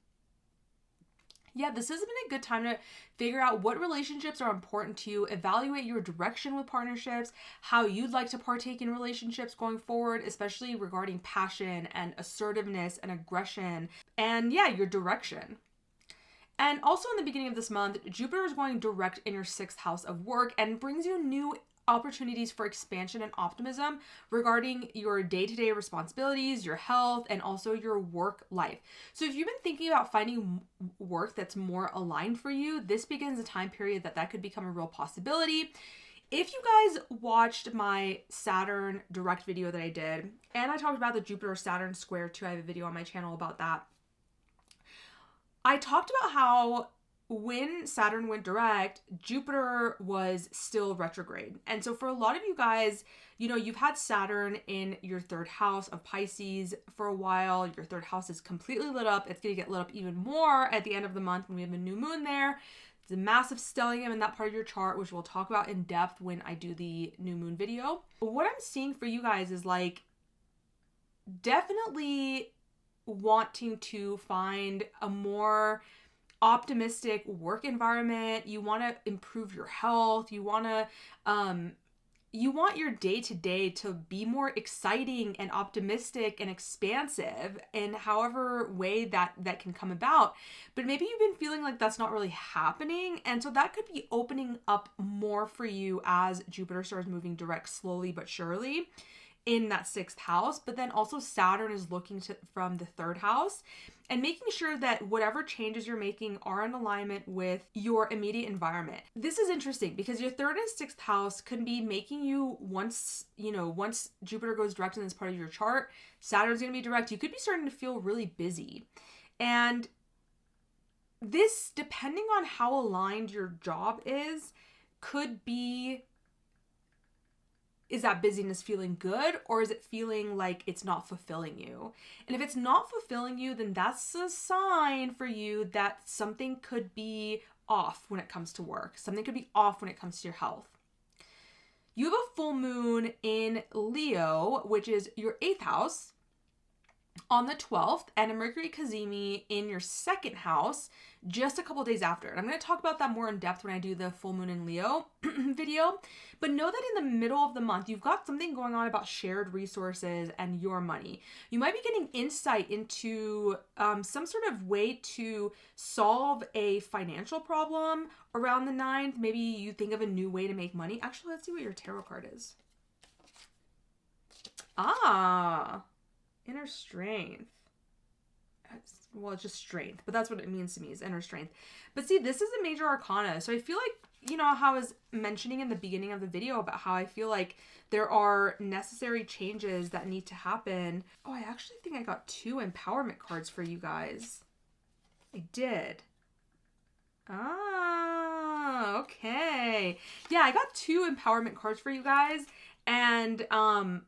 Yeah, this has been a good time to figure out what relationships are important to you, evaluate your direction with partnerships, how you'd like to partake in relationships going forward, especially regarding passion and assertiveness and aggression, and yeah, your direction. And also in the beginning of this month, Jupiter is going direct in your 6th house of work and brings you new opportunities for expansion and optimism regarding your day-to-day responsibilities, your health, and also your work life. So if you've been thinking about finding work that's more aligned for you, this begins a time period that could become a real possibility. If you guys watched my Saturn direct video that I did, and I talked about the Jupiter-Saturn square too, I have a video on my channel about that. I talked about how when Saturn went direct, Jupiter was still retrograde. And so for a lot of you guys, you know, you've had Saturn in your 3rd house of Pisces for a while. Your 3rd house is completely lit up. It's going to get lit up even more at the end of the month when we have a new moon there. It's a massive stellium in that part of your chart, which we'll talk about in depth when I do the new moon video. But what I'm seeing for you guys is like definitely wanting to find a more optimistic work environment. You want to improve your health. You want your day-to-day to be more exciting and optimistic and expansive in however way that can come about. But maybe you've been feeling like that's not really happening. And so that could be opening up more for you as Jupiter starts moving direct slowly but surely in that 6th house. But then also Saturn is looking from the 3rd house and making sure that whatever changes you're making are in alignment with your immediate environment. This is interesting because your 3rd and 6th house can be making you, once Jupiter goes direct in this part of your chart, Saturn's going to be direct, you could be starting to feel really busy. And this, depending on how aligned your job is that busyness feeling good, or is it feeling like it's not fulfilling you? And if it's not fulfilling you, then that's a sign for you that something could be off when it comes to work. Something could be off when it comes to your health. You have a full moon in Leo, which is your 8th house, on the 12th, and a Mercury Cazimi in your 2nd house just a couple days after. And I'm going to talk about that more in depth when I do the full moon in Leo video. But know that in the middle of the month, you've got something going on about shared resources and your money. You might be getting insight into some sort of way to solve a financial problem around the 9th. Maybe you think of a new way to make money. Actually, let's see what your tarot card is. Inner strength. Well, it's just strength, but that's what it means to me, is inner strength. But see, this is a major arcana. So I feel like, how I was mentioning in the beginning of the video about how I feel like there are necessary changes that need to happen. Oh, I actually think I got 2 empowerment cards for you guys. I did. Okay. Yeah, I got 2 empowerment cards for you guys. And I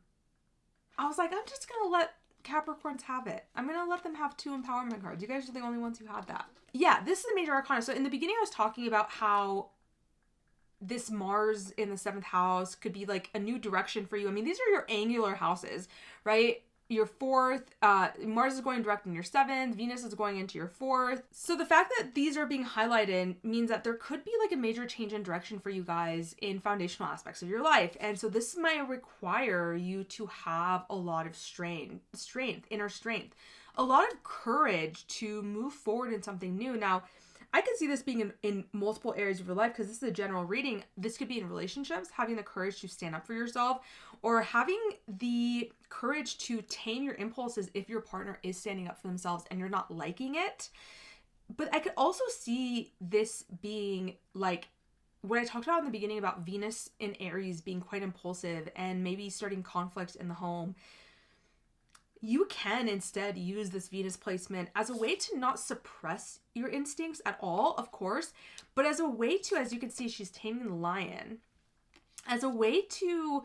was like, I'm just going to let Capricorns have it. I'm going to let them have 2 empowerment cards. You guys are the only ones who had that. Yeah, this is a major arcana. So in the beginning, I was talking about how this Mars in the 7th house could be like a new direction for you. I mean, these are your angular houses, right? Your 4th, Mars is going direct in your 7th, Venus is going into your 4th. So the fact that these are being highlighted means that there could be like a major change in direction for you guys in foundational aspects of your life. And so this might require you to have a lot of inner strength, a lot of courage to move forward in something new. Now, I can see this being in multiple areas of your life because this is a general reading. This could be in relationships, having the courage to stand up for yourself, or having the courage to tame your impulses if your partner is standing up for themselves and you're not liking it. But I could also see this being like what I talked about in the beginning about Venus in Aries being quite impulsive and maybe starting conflict in the home. You can instead use this Venus placement as a way to not suppress your instincts at all, of course, but as a way to, as you can see, she's taming the lion, as a way to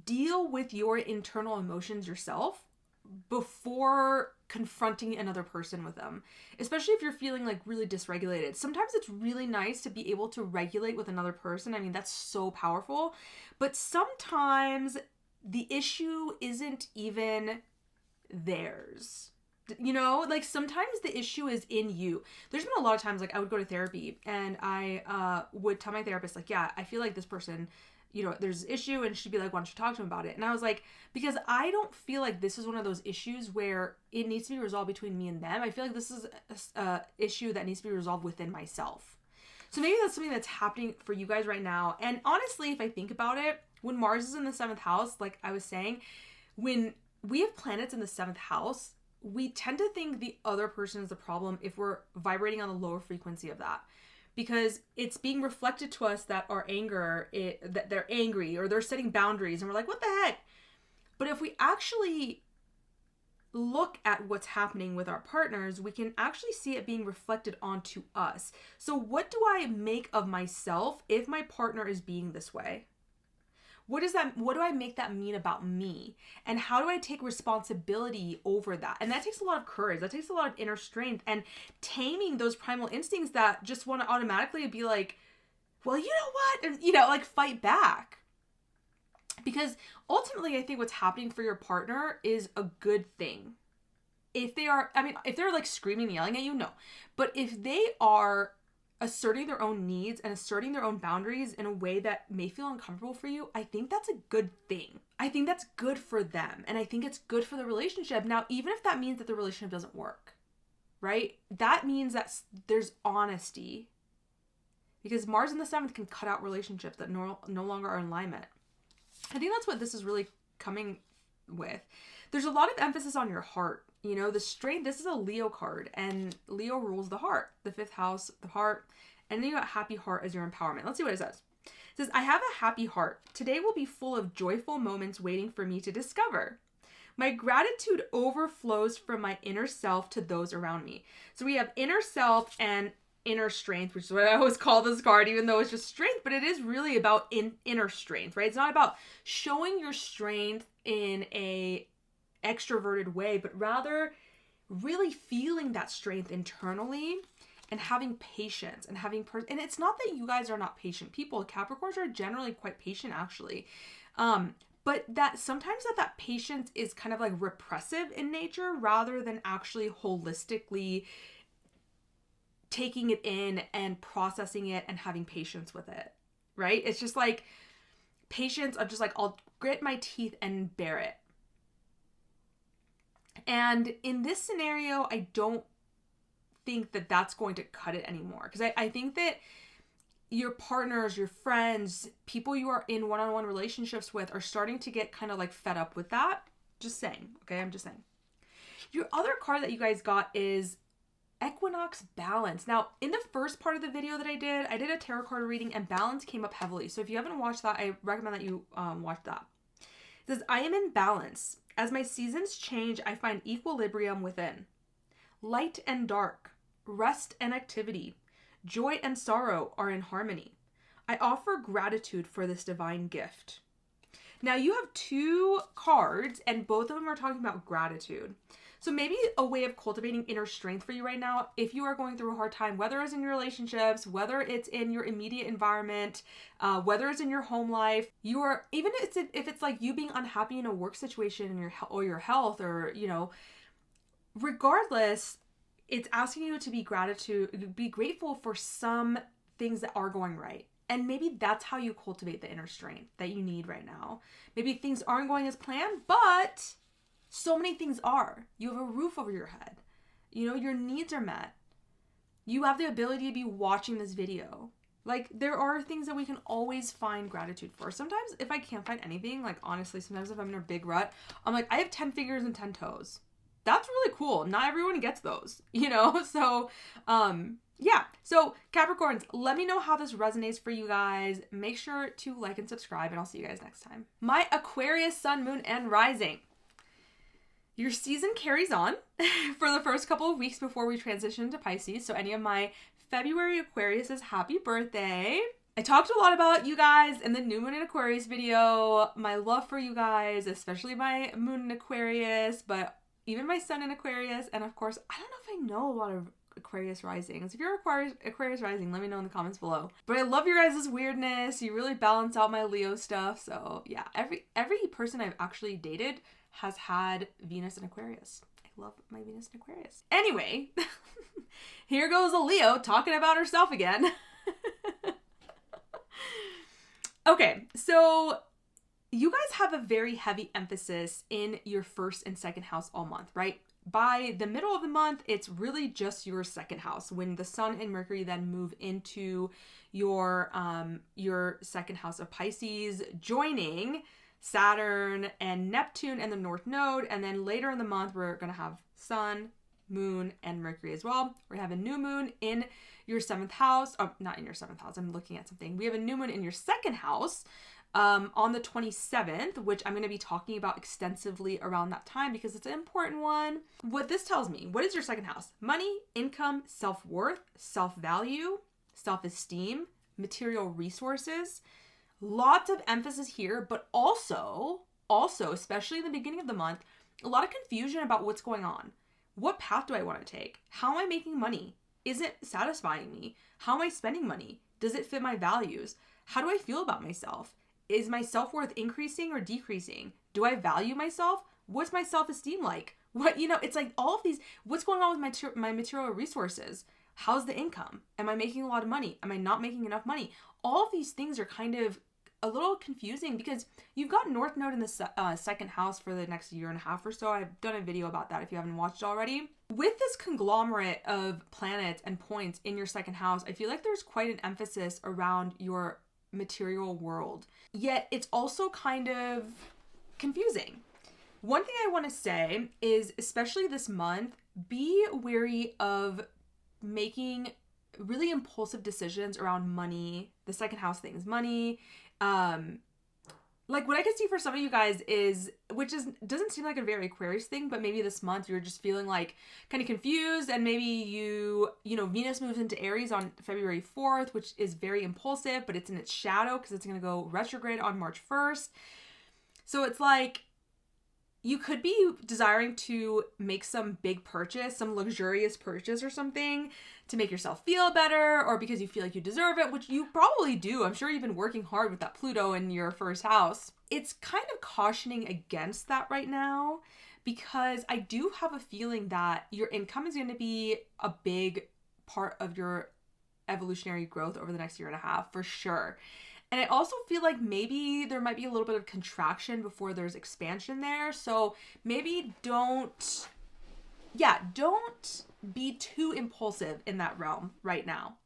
deal with your internal emotions yourself before confronting another person with them, especially if you're feeling like really dysregulated. Sometimes it's really nice to be able to regulate with another person. I mean, that's so powerful, but sometimes the issue isn't even theirs. Like sometimes the issue is in you. There's been a lot of times like I would go to therapy and I would tell my therapist like, yeah, I feel like this person, there's an issue, and she'd be like, why don't you talk to him about it? And I was like, because I don't feel like this is one of those issues where it needs to be resolved between me and them. I feel like this is a issue that needs to be resolved within myself. So maybe that's something that's happening for you guys right now. And honestly, if I think about it, when Mars is in the 7th house, like I was saying, when we have planets in the 7th house, we tend to think the other person is the problem if we're vibrating on the lower frequency of that, because it's being reflected to us that our anger, that they're angry or they're setting boundaries, and we're like, what the heck? But if we actually look at what's happening with our partners, we can actually see it being reflected onto us. So what do I make of myself if my partner is being this way? What do I make that mean about me? And how do I take responsibility over that? And that takes a lot of courage. That takes a lot of inner strength and taming those primal instincts that just want to automatically be like, well, you know what? And, like fight back. Because ultimately, I think what's happening for your partner is a good thing. if they are, I mean, if they're like screaming and yelling at you, no. But if they are asserting their own needs and asserting their own boundaries in a way that may feel uncomfortable for you, I think that's a good thing. I think that's good for them. And I think it's good for the relationship. Now, even if that means that the relationship doesn't work, right? That means that there's honesty. Because Mars in the 7th can cut out relationships that no longer are in alignment. I think that's what this is really coming with. There's a lot of emphasis on your heart. You know, the strength, this is a Leo card, and Leo rules the heart, the 5th house, the heart, and then you got happy heart as your empowerment. Let's see what it says. It says, I have a happy heart. Today will be full of joyful moments waiting for me to discover. My gratitude overflows from my inner self to those around me. So we have inner self and inner strength, which is what I always call this card, even though it's just strength, but it is really about inner strength, right? It's not about showing your strength in a extroverted way, but rather really feeling that strength internally and having patience and having and it's not that you guys are not patient people. Capricorns are generally quite patient, actually, but that sometimes that patience is kind of like repressive in nature rather than actually holistically taking it in and processing it and having patience with it, right? It's just like patience of just like, I'll grit my teeth and bear it. And in this scenario, I don't think that that's going to cut it anymore. Because I think that your partners, your friends, people you are in one-on-one relationships with are starting to get kind of like fed up with that. Just saying, okay? I'm just saying. Your other card that you guys got is Equinox Balance. Now, in the first part of the video that I did a tarot card reading and balance came up heavily. So if you haven't watched that, I recommend that you watch that. It says, I am in balance. As my seasons change, I find equilibrium within. Light and dark, rest and activity, joy and sorrow are in harmony. I offer gratitude for this divine gift. Now you have 2 cards and both of them are talking about gratitude. So maybe a way of cultivating inner strength for you right now, if you are going through a hard time, whether it's in your relationships, whether it's in your immediate environment, whether it's in your home life, you are, even if it's like you being unhappy in a work situation or your health, or, you know, regardless, it's asking you to be grateful for some things that are going right. And maybe that's how you cultivate the inner strength that you need right now. Maybe things aren't going as planned, but so many things are. You have a roof over your head. You know, your needs are met. You have the ability to be watching this video. Like, there are things that we can always find gratitude for. Sometimes if I can't find anything, like honestly, sometimes if I'm in a big rut, I'm like, I have 10 fingers and 10 toes. That's really cool. Not everyone gets those, you know? So, yeah. So Capricorns, let me know how this resonates for you guys. Make sure to like and subscribe, and I'll see you guys next time. My Aquarius sun, moon, and rising. Your season carries on for the first couple of weeks before we transition to Pisces. So any of my February Aquariuses, happy birthday. I talked a lot about you guys in the new moon in Aquarius video, my love for you guys, especially my moon in Aquarius, but even my sun in Aquarius. And of course, I don't know if I know a lot of Aquarius risings. If you're Aquarius rising, let me know in the comments below. But I love your guys' weirdness. You really balance out my Leo stuff. So yeah, every person I've actually dated has had Venus in Aquarius. I love my Venus in Aquarius. Anyway, here goes a Leo talking about herself again. Okay, so you guys have a very heavy emphasis in your 1st and 2nd house all month, right? By the middle of the month, it's really just your 2nd house when the Sun and Mercury then move into your 2nd house of Pisces, joining Saturn and Neptune and the North Node. And then later in the month, we're going to have Sun, Moon, and Mercury as well. We have a new moon in your 7th house. Oh, not in your 7th house. I'm looking at something. We have a new moon in your 2nd house on the 27th, which I'm going to be talking about extensively around that time because it's an important one. What this tells me, what is your 2nd house? Money, income, self-worth, self-value, self-esteem, material resources. Lots of emphasis here, but also, especially in the beginning of the month, a lot of confusion about what's going on. What path do I want to take? How am I making money? Is it satisfying me? How am I spending money? Does it fit my values? How do I feel about myself? Is my self-worth increasing or decreasing? Do I value myself? What's my self-esteem like? What, you know, it's like all of these, what's going on with my material resources? How's the income? Am I making a lot of money? Am I not making enough money? All of these things are kind of a little confusing because you've got North Node in the second house for the next year and a half or so. I've done a video about that if you haven't watched already. With this conglomerate of planets and points in your second house, I feel like there's quite an emphasis around your material world. Yet it's also kind of confusing. One thing I want to say is, especially this month, be wary of making really impulsive decisions around money, the second house things, money. Like what I can see for some of you guys is, doesn't seem like a very Aquarius thing, but maybe this month you're just feeling like kind of confused, and maybe you know, Venus moves into Aries on February 4th, which is very impulsive, but it's in its shadow because it's going to go retrograde on March 1st. So it's like, you could be desiring to make some big purchase, some luxurious purchase or something to make yourself feel better, or because you feel like you deserve it, which you probably do. I'm sure you've been working hard with that Pluto in your first house. It's kind of cautioning against that right now, because I do have a feeling that your income is going to be a big part of your evolutionary growth over the next year and a half, for sure. And I also feel like maybe there might be a little bit of contraction before there's expansion there. So maybe don't be too impulsive in that realm right now.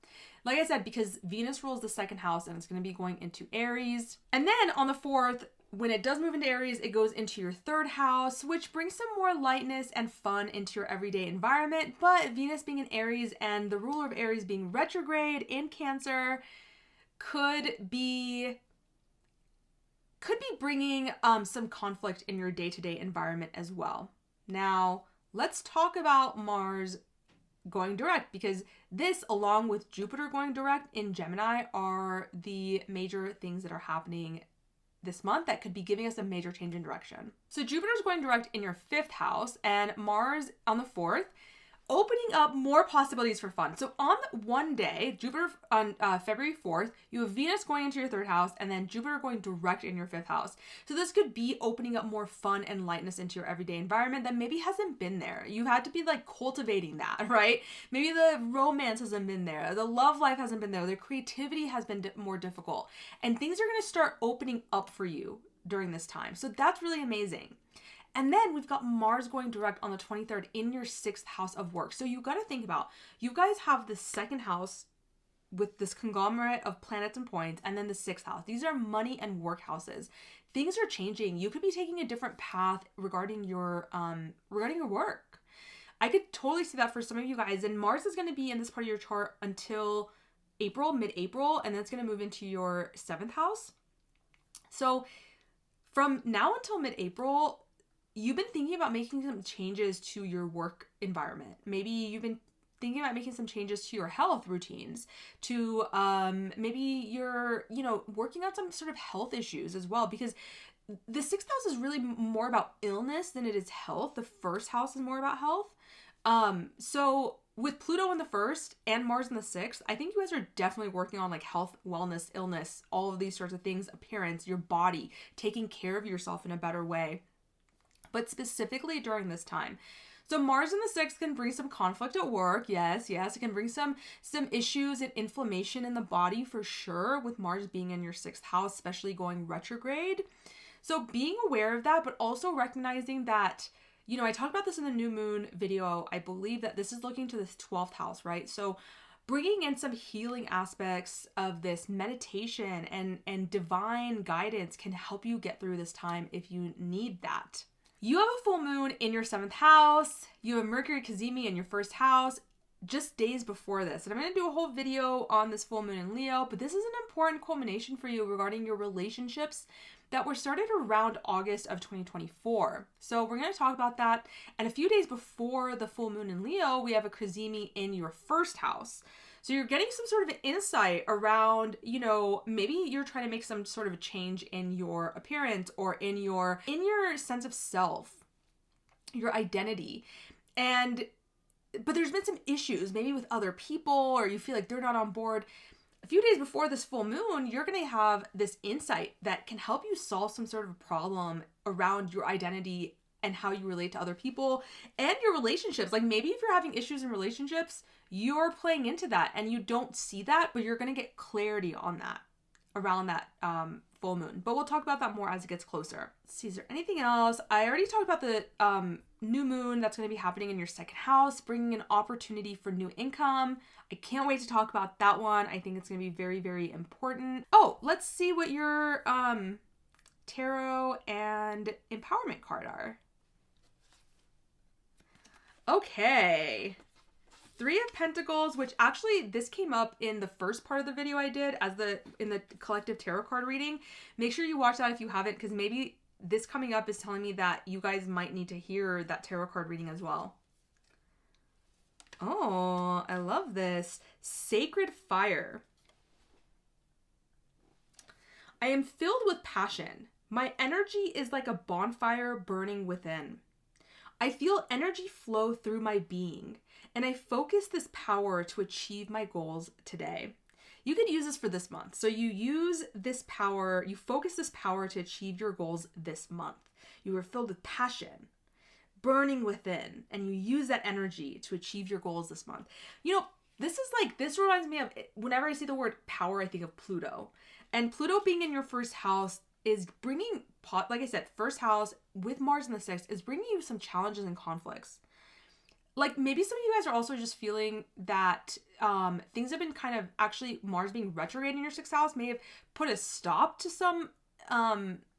Like I said, because Venus rules the second house and it's going to be going into Aries. And then on the 4th, when it does move into Aries, it goes into your third house, which brings some more lightness and fun into your everyday environment. But Venus being in Aries and the ruler of Aries being retrograde in Cancer could be bringing some conflict in your day-to-day environment as well. Now, let's talk about Mars going direct, because this, along with Jupiter going direct in Gemini, are the major things that are happening this month that could be giving us a major change in direction. So Jupiter's going direct in your 5th house, and Mars on the 4th, opening up more possibilities for fun. So on one day, Jupiter on February 4th, you have Venus going into your 3rd house, and then Jupiter going direct in your 5th house. So this could be opening up more fun and lightness into your everyday environment that maybe hasn't been there. You had to be like cultivating that, right? Maybe the romance hasn't been there. The love life hasn't been there. The creativity has been more difficult. And things are going to start opening up for you during this time. So that's really amazing. And then we've got Mars going direct on the 23rd in your 6th house of work. So you got to think about, you guys have the second house with this conglomerate of planets and points, and then the 6th house. These are money and work houses. Things are changing. You could be taking a different path regarding your work. I could totally see that for some of you guys. And Mars is going to be in this part of your chart until mid-April, and then it's going to move into your 7th house. So from now until mid-April, you've been thinking about making some changes to your work environment. Maybe you've been thinking about making some changes to your health routines, to maybe you're, working on some sort of health issues as well, because the 6th house is really more about illness than it is health. The 1st house is more about health. So with Pluto in the 1st and Mars in the 6th, I think you guys are definitely working on like health, wellness, illness, all of these sorts of things, appearance, your body, taking care of yourself in a better way. But specifically during this time. So Mars in the 6th can bring some conflict at work. Yes. It can bring some issues and inflammation in the body for sure, with Mars being in your 6th house, especially going retrograde. So being aware of that, but also recognizing that, I talked about this in the new moon video. I believe that this is looking to this 12th house, right? So bringing in some healing aspects of this meditation and divine guidance can help you get through this time if you need that. You have a full moon in your 7th house. You have Mercury Cazimi in your 1st house just days before this. And I'm going to do a whole video on this full moon in Leo, but this is an important culmination for you regarding your relationships that were started around August of 2024. So we're going to talk about that. And a few days before the full moon in Leo, we have a Cazimi in your 1st house. So you're getting some sort of insight around, maybe you're trying to make some sort of a change in your appearance or in your sense of self, your identity. But there's been some issues, maybe with other people, or you feel like they're not on board. A few days before this full moon, you're going to have this insight that can help you solve some sort of problem around your identity and how you relate to other people and your relationships. Like maybe if you're having issues in relationships, you're playing into that and you don't see that, but you're going to get clarity on that around that full moon. But we'll talk about that more as it gets closer. Let's see, is there anything else? I already talked about the new moon that's going to be happening in your second house, bringing an opportunity for new income. I can't wait to talk about that one. I think it's going to be very, very important. Oh, let's see what your tarot and empowerment card are. Okay. Three of Pentacles, which actually this came up in the first part of the video I did in the collective tarot card reading. Make sure you watch that if you haven't, because maybe this coming up is telling me that you guys might need to hear that tarot card reading as well. Oh, I love this. Sacred Fire. I am filled with passion. My energy is like a bonfire burning within. I feel energy flow through my being, and I focus this power to achieve my goals today. You could use this for this month. So you use this power, you focus this power to achieve your goals this month. You are filled with passion, burning within, and you use that energy to achieve your goals this month. You know, this reminds me of, whenever I see the word power, I think of Pluto. And Pluto being in your first house is bringing, like I said, first house with Mars in the sixth is bringing you some challenges and conflicts. Like maybe some of you guys are also just feeling that things have been kind of, actually Mars being retrograde in your sixth house may have put a stop to some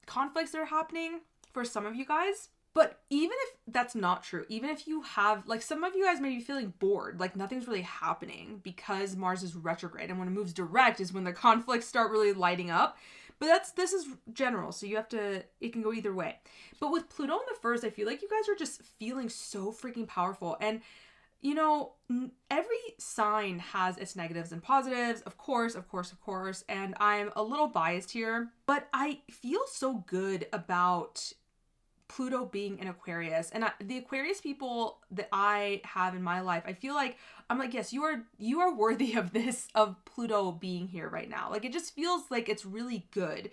conflicts that are happening for some of you guys. But even if that's not true, even if you have, like some of you guys may be feeling bored, like nothing's really happening because Mars is retrograde, and when it moves direct is when the conflicts start really lighting up. But this is general, so you have to, it can go either way. But with Pluto in the first, I feel like you guys are just feeling so freaking powerful. And, you know, every sign has its negatives and positives, of course. And I'm a little biased here, but I feel so good about Pluto being in Aquarius. And the Aquarius people that I have in my life, I feel like, I'm like, yes, you are worthy of this, of Pluto being here right now. Like, it just feels like it's really good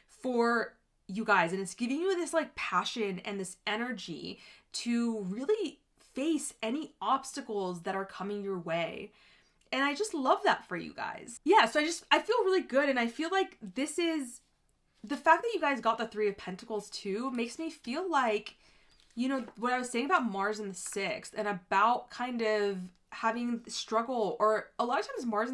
for you guys. And it's giving you this like passion and this energy to really face any obstacles that are coming your way. And I just love that for you guys. Yeah, so I feel really good. And I feel like this is, the fact that you guys got the Three of Pentacles too makes me feel like, you know, what I was saying about Mars in the sixth and about kind of having struggle, or a lot of times Mars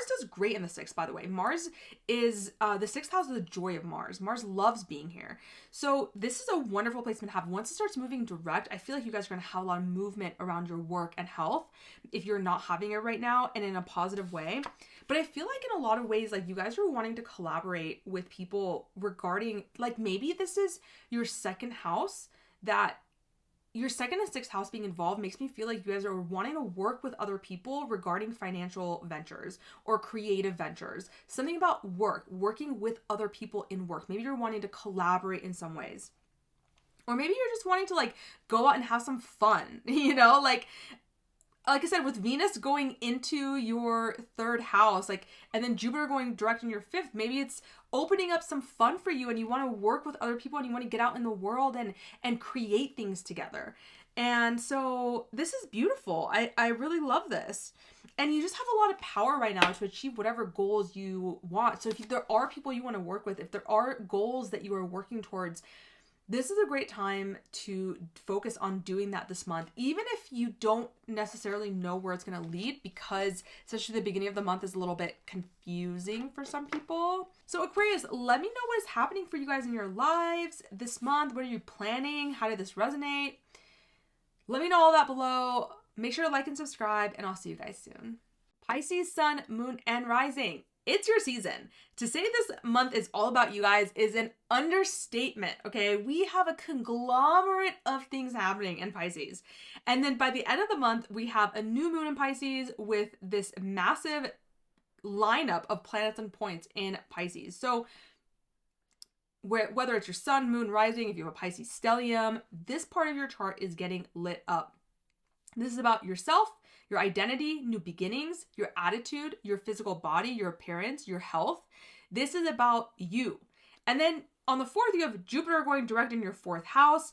does great in the sixth, by the way. Mars is, the sixth house is the joy of Mars. Mars loves being here. So this is a wonderful placement to have. Once it starts moving direct, I feel like you guys are going to have a lot of movement around your work and health if you're not having it right now, and in a positive way. But I feel like in a lot of ways, like you guys are wanting to collaborate with people regarding, like maybe this is your second house, that your second and sixth house being involved makes me feel like you guys are wanting to work with other people regarding financial ventures or creative ventures. Something about working with other people in work. Maybe you're wanting to collaborate in some ways. Or maybe you're just wanting to like go out and have some fun, you know, like I said, with Venus going into your third house, like, and then Jupiter going direct in your fifth, maybe it's opening up some fun for you and you want to work with other people and you want to get out in the world and create things together. And so this is beautiful. I really love this. And you just have a lot of power right now to achieve whatever goals you want. So if there are people you want to work with, if there are goals that you are working towards, this is a great time to focus on doing that this month, even if you don't necessarily know where it's going to lead, because especially the beginning of the month is a little bit confusing for some people. So Aquarius, let me know what is happening for you guys in your lives this month. What are you planning? How did this resonate? Let me know all that below. Make sure to like and subscribe, and I'll see you guys soon. Pisces, Sun, Moon, and Rising. It's your season. To say this month is all about you guys is an understatement, okay? We have a conglomerate of things happening in Pisces. And then by the end of the month, we have a new moon in Pisces with this massive lineup of planets and points in Pisces. So whether it's your sun, moon, rising, if you have a Pisces stellium, this part of your chart is getting lit up. This is about yourself, your identity, new beginnings, your attitude, your physical body, your appearance, your health. This is about you. And then on the 4th, you have Jupiter going direct in your 4th house.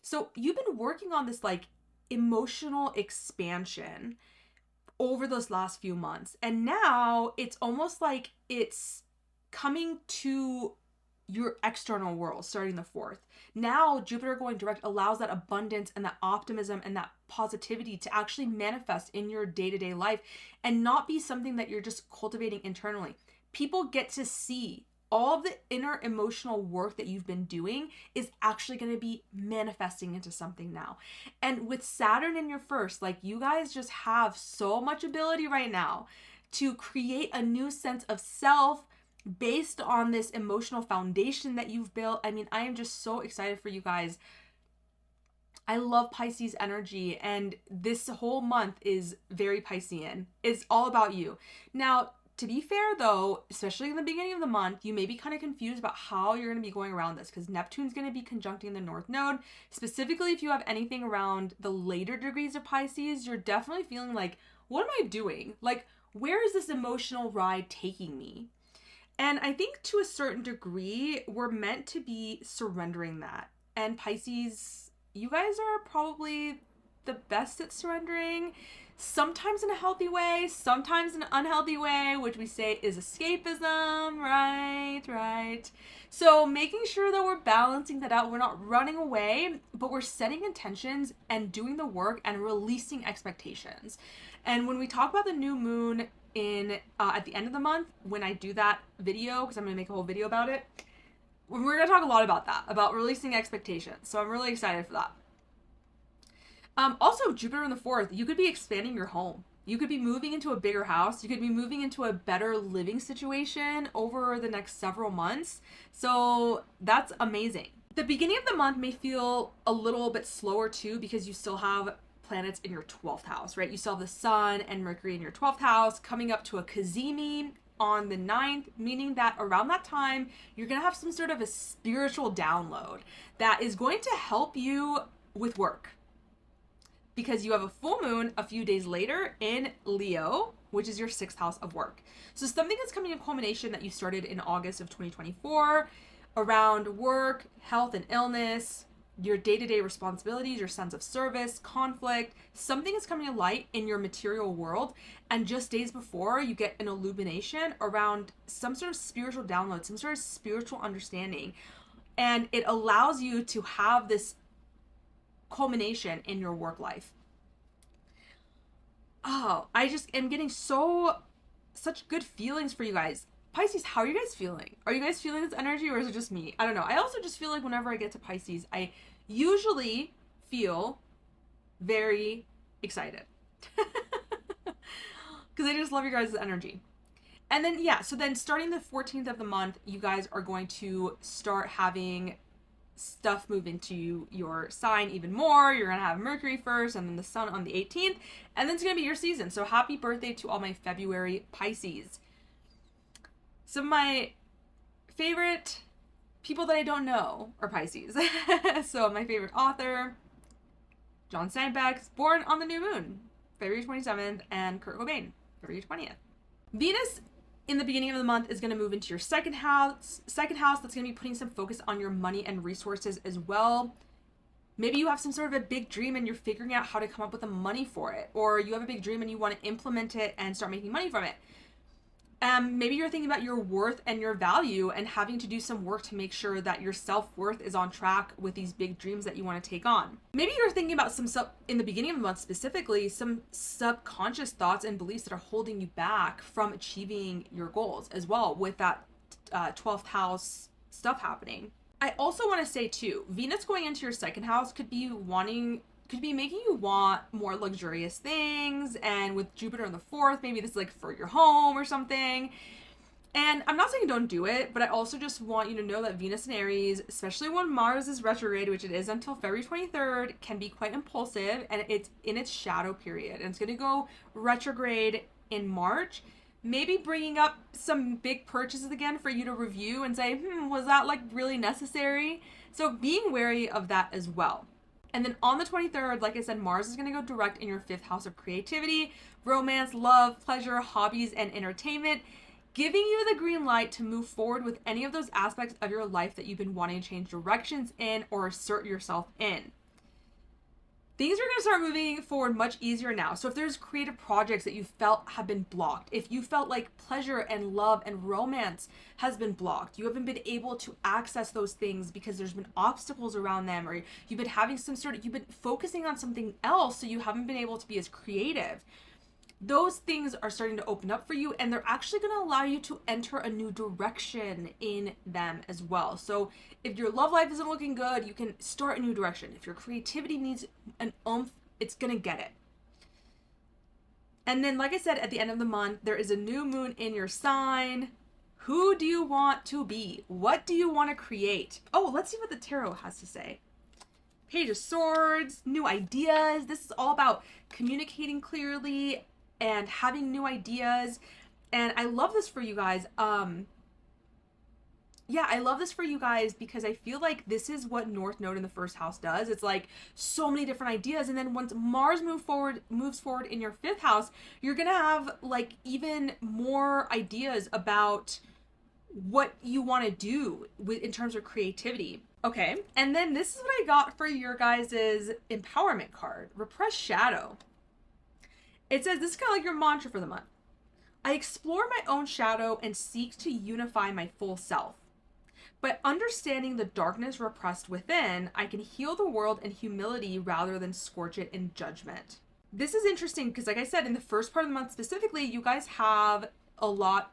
So you've been working on this like emotional expansion over those last few months. And now it's almost like it's coming to your external world starting the 4th. Now Jupiter going direct allows that abundance and that optimism and that positivity to actually manifest in your day-to-day life and not be something that you're just cultivating internally. People get to see all of the inner emotional work that you've been doing is actually going to be manifesting into something now. And with Saturn in your first, like, you guys just have so much ability right now to create a new sense of self based on this emotional foundation that you've built. I mean, I am just so excited for you guys. I love Pisces energy, and this whole month is very Piscean. It's all about you. Now, to be fair though, especially in the beginning of the month, you may be kind of confused about how you're going to be going around this, because Neptune's going to be conjuncting the North Node. Specifically, if you have anything around the later degrees of Pisces, you're definitely feeling like, what am I doing? Like, where is this emotional ride taking me? And I think to a certain degree, we're meant to be surrendering that. And Pisces, you guys are probably the best at surrendering. Sometimes in a healthy way, sometimes in an unhealthy way, which we say is escapism, right? So making sure that we're balancing that out. We're not running away, but we're setting intentions and doing the work and releasing expectations. And when we talk about the new moon in at the end of the month, when I do that video, because I'm going to make a whole video about it, we're going to talk a lot about that, about releasing expectations. So I'm really excited for that. Also, Jupiter in the 4th, you could be expanding your home. You could be moving into a bigger house. You could be moving into a better living situation over the next several months. So that's amazing. The beginning of the month may feel a little bit slower too, because you still have planets in your 12th house, right? You still have the Sun and Mercury in your 12th house coming up to a Cazimi on the 9th, meaning that around that time, you're going to have some sort of a spiritual download that is going to help you with work. Because you have a full moon a few days later in Leo, which is your 6th house of work. So something that's coming in culmination that you started in August of 2024 around work, health and illness, your day-to-day responsibilities, your sense of service, conflict, something is coming to light in your material world. And just days before, you get an illumination around some sort of spiritual download, some sort of spiritual understanding. And it allows you to have this culmination in your work life. Oh, I just am getting such good feelings for you guys. Pisces, how are you guys feeling? Are you guys feeling this energy, or is it just me? I don't know. I also just feel like whenever I get to Pisces, I usually feel very excited. Because I just love your guys' energy. And then, yeah, so then starting the 14th of the month, you guys are going to start having stuff move into your sign even more. You're going to have Mercury first and then the Sun on the 18th. And then it's going to be your season. So happy birthday to all my February Pisces. Some of my favorite people that I don't know are Pisces. So my favorite author, John Steinbeck's born on the new moon, February 27th, and Kurt Cobain, February 20th. Venus in the beginning of the month is going to move into your second house that's going to be putting some focus on your money and resources as well. Maybe you have some sort of a big dream and you're figuring out how to come up with the money for it, or you have a big dream and you want to implement it and start making money from it. Maybe you're thinking about your worth and your value and having to do some work to make sure that your self-worth is on track with these big dreams that you want to take on. Maybe you're thinking about in the beginning of the month specifically, some subconscious thoughts and beliefs that are holding you back from achieving your goals as well, with that 12th house stuff happening. I also want to say too, Venus going into your second house could be making you want more luxurious things, and with Jupiter in the 4th, maybe this is like for your home or something. And I'm not saying don't do it, but I also just want you to know that Venus and Aries, especially when Mars is retrograde, which it is until February 23rd, can be quite impulsive, and it's in its shadow period, and it's going to go retrograde in March, maybe bringing up some big purchases again for you to review and say, was that like really necessary? So being wary of that as well. And then on the 23rd, like I said, Mars is going to go direct in your 5th house of creativity, romance, love, pleasure, hobbies, and entertainment, giving you the green light to move forward with any of those aspects of your life that you've been wanting to change directions in or assert yourself in. things are going to start moving forward much easier now. So if there's creative projects that you felt have been blocked, if you felt like pleasure and love and romance has been blocked, you haven't been able to access those things because there's been obstacles around them, or you've been having you've been focusing on something else, so you haven't been able to be as creative. Those things are starting to open up for you, and they're actually going to allow you to enter a new direction in them as well. So if your love life isn't looking good, you can start a new direction. If your creativity needs an oomph, it's going to get it. And then, like I said, at the end of the month, there is a new moon in your sign. Who do you want to be? What do you want to create? Oh, let's see what the tarot has to say. Page of Swords, new ideas. This is all about communicating clearly and having new ideas. And I love this for you guys. I love this for you guys because I feel like this is what North Node in the first house does. It's like so many different ideas. And then once Mars moves forward in your 5th house, you're going to have like even more ideas about what you want to do in terms of creativity. Okay. And then this is what I got for your guys' empowerment card, Repressed Shadow. It says, this is kind of like your mantra for the month. I explore my own shadow and seek to unify my full self. By understanding the darkness repressed within, I can heal the world in humility rather than scorch it in judgment. This is interesting because, like I said, in the first part of the month specifically, you guys have not a lot.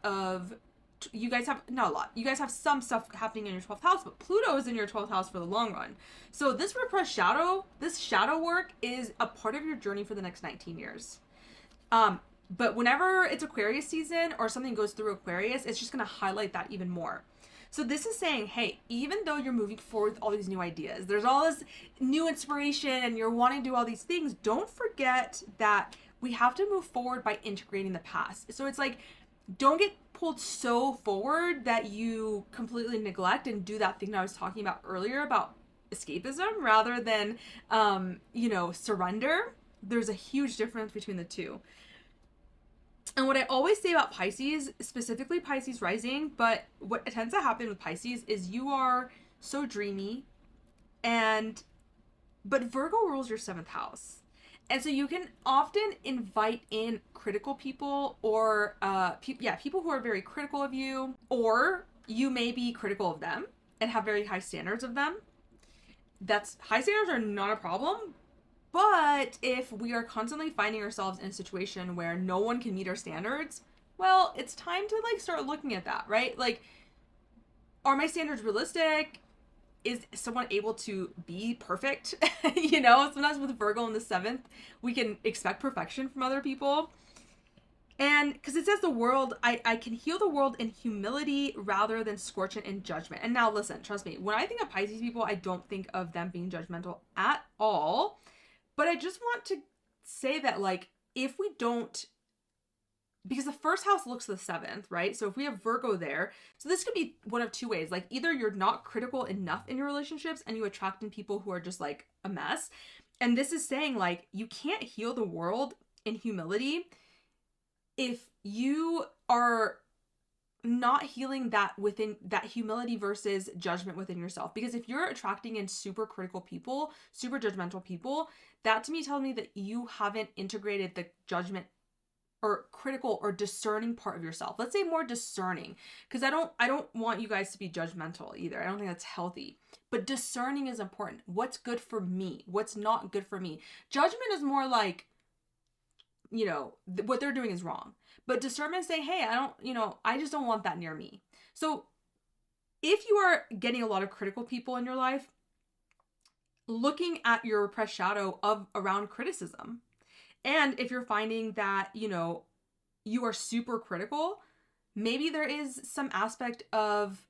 You guys have some stuff happening in your 12th house, but Pluto is in your 12th house for the long run. So this repressed shadow, this shadow work is a part of your journey for the next 19 years. But whenever it's Aquarius season or something goes through Aquarius, it's just going to highlight that even more. So this is saying, hey, even though you're moving forward with all these new ideas, there's all this new inspiration and you're wanting to do all these things, don't forget that we have to move forward by integrating the past. So it's like, don't get pulled so forward that you completely neglect and do that thing that I was talking about earlier about escapism rather than, surrender. There's a huge difference between the two. And what I always say about Pisces, specifically Pisces rising, but what tends to happen with Pisces is you are so dreamy, but Virgo rules your 7th house. And so you can often invite in critical people or people who are very critical of you, or you may be critical of them and have very high standards of them. High standards are not a problem. But if we are constantly finding ourselves in a situation where no one can meet our standards, well, it's time to start looking at that, right? Like, are my standards realistic? Is someone able to be perfect? Sometimes with Virgo in the 7th, we can expect perfection from other people. And because it says I can heal the world in humility rather than scorch it in judgment. And now listen, trust me, when I think of Pisces people, I don't think of them being judgmental at all. But I just want to say that, if we don't, because the 1st house looks to the 7th, right? So if we have Virgo there, so this could be one of two ways. Either you're not critical enough in your relationships and you attract in people who are just a mess. And this is saying you can't heal the world in humility if you are not healing that within that humility versus judgment within yourself. Because if you're attracting in super critical people, super judgmental people, that to me tells me that you haven't integrated the judgment or critical or discerning part of yourself. Let's say more discerning, because I don't want you guys to be judgmental either. I don't think that's healthy. But discerning is important. What's good for me? What's not good for me? Judgment is more what they're doing is wrong. But discernment is saying, hey, I just don't want that near me. So if you are getting a lot of critical people in your life, looking at your repressed shadow around criticism. And if you're finding that, you are super critical, maybe there is some aspect of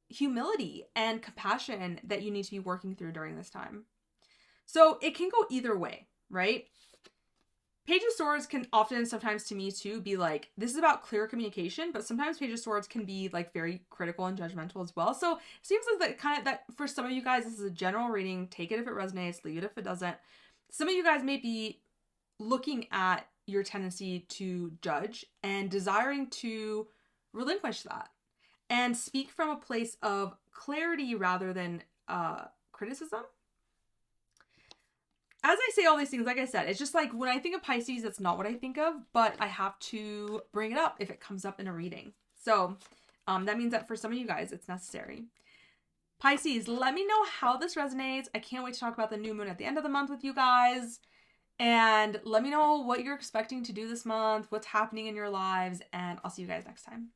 humility and compassion that you need to be working through during this time. So it can go either way, right? Page of Swords can often, sometimes to me too, be this is about clear communication, but sometimes Page of Swords can be very critical and judgmental as well. So it seems that for some of you guys, this is a general reading. Take it if it resonates, leave it if it doesn't. Some of you guys may be looking at your tendency to judge and desiring to relinquish that and speak from a place of clarity rather than criticism. as I say all these things, like I said, it's just like when I think of Pisces, that's not what I think of, but I have to bring it up if it comes up in a reading. So that means that for some of you guys, it's necessary. Pisces, let me know how this resonates. I can't wait to talk about the new moon at the end of the month with you guys. And let me know what you're expecting to do this month, what's happening in your lives, and I'll see you guys next time.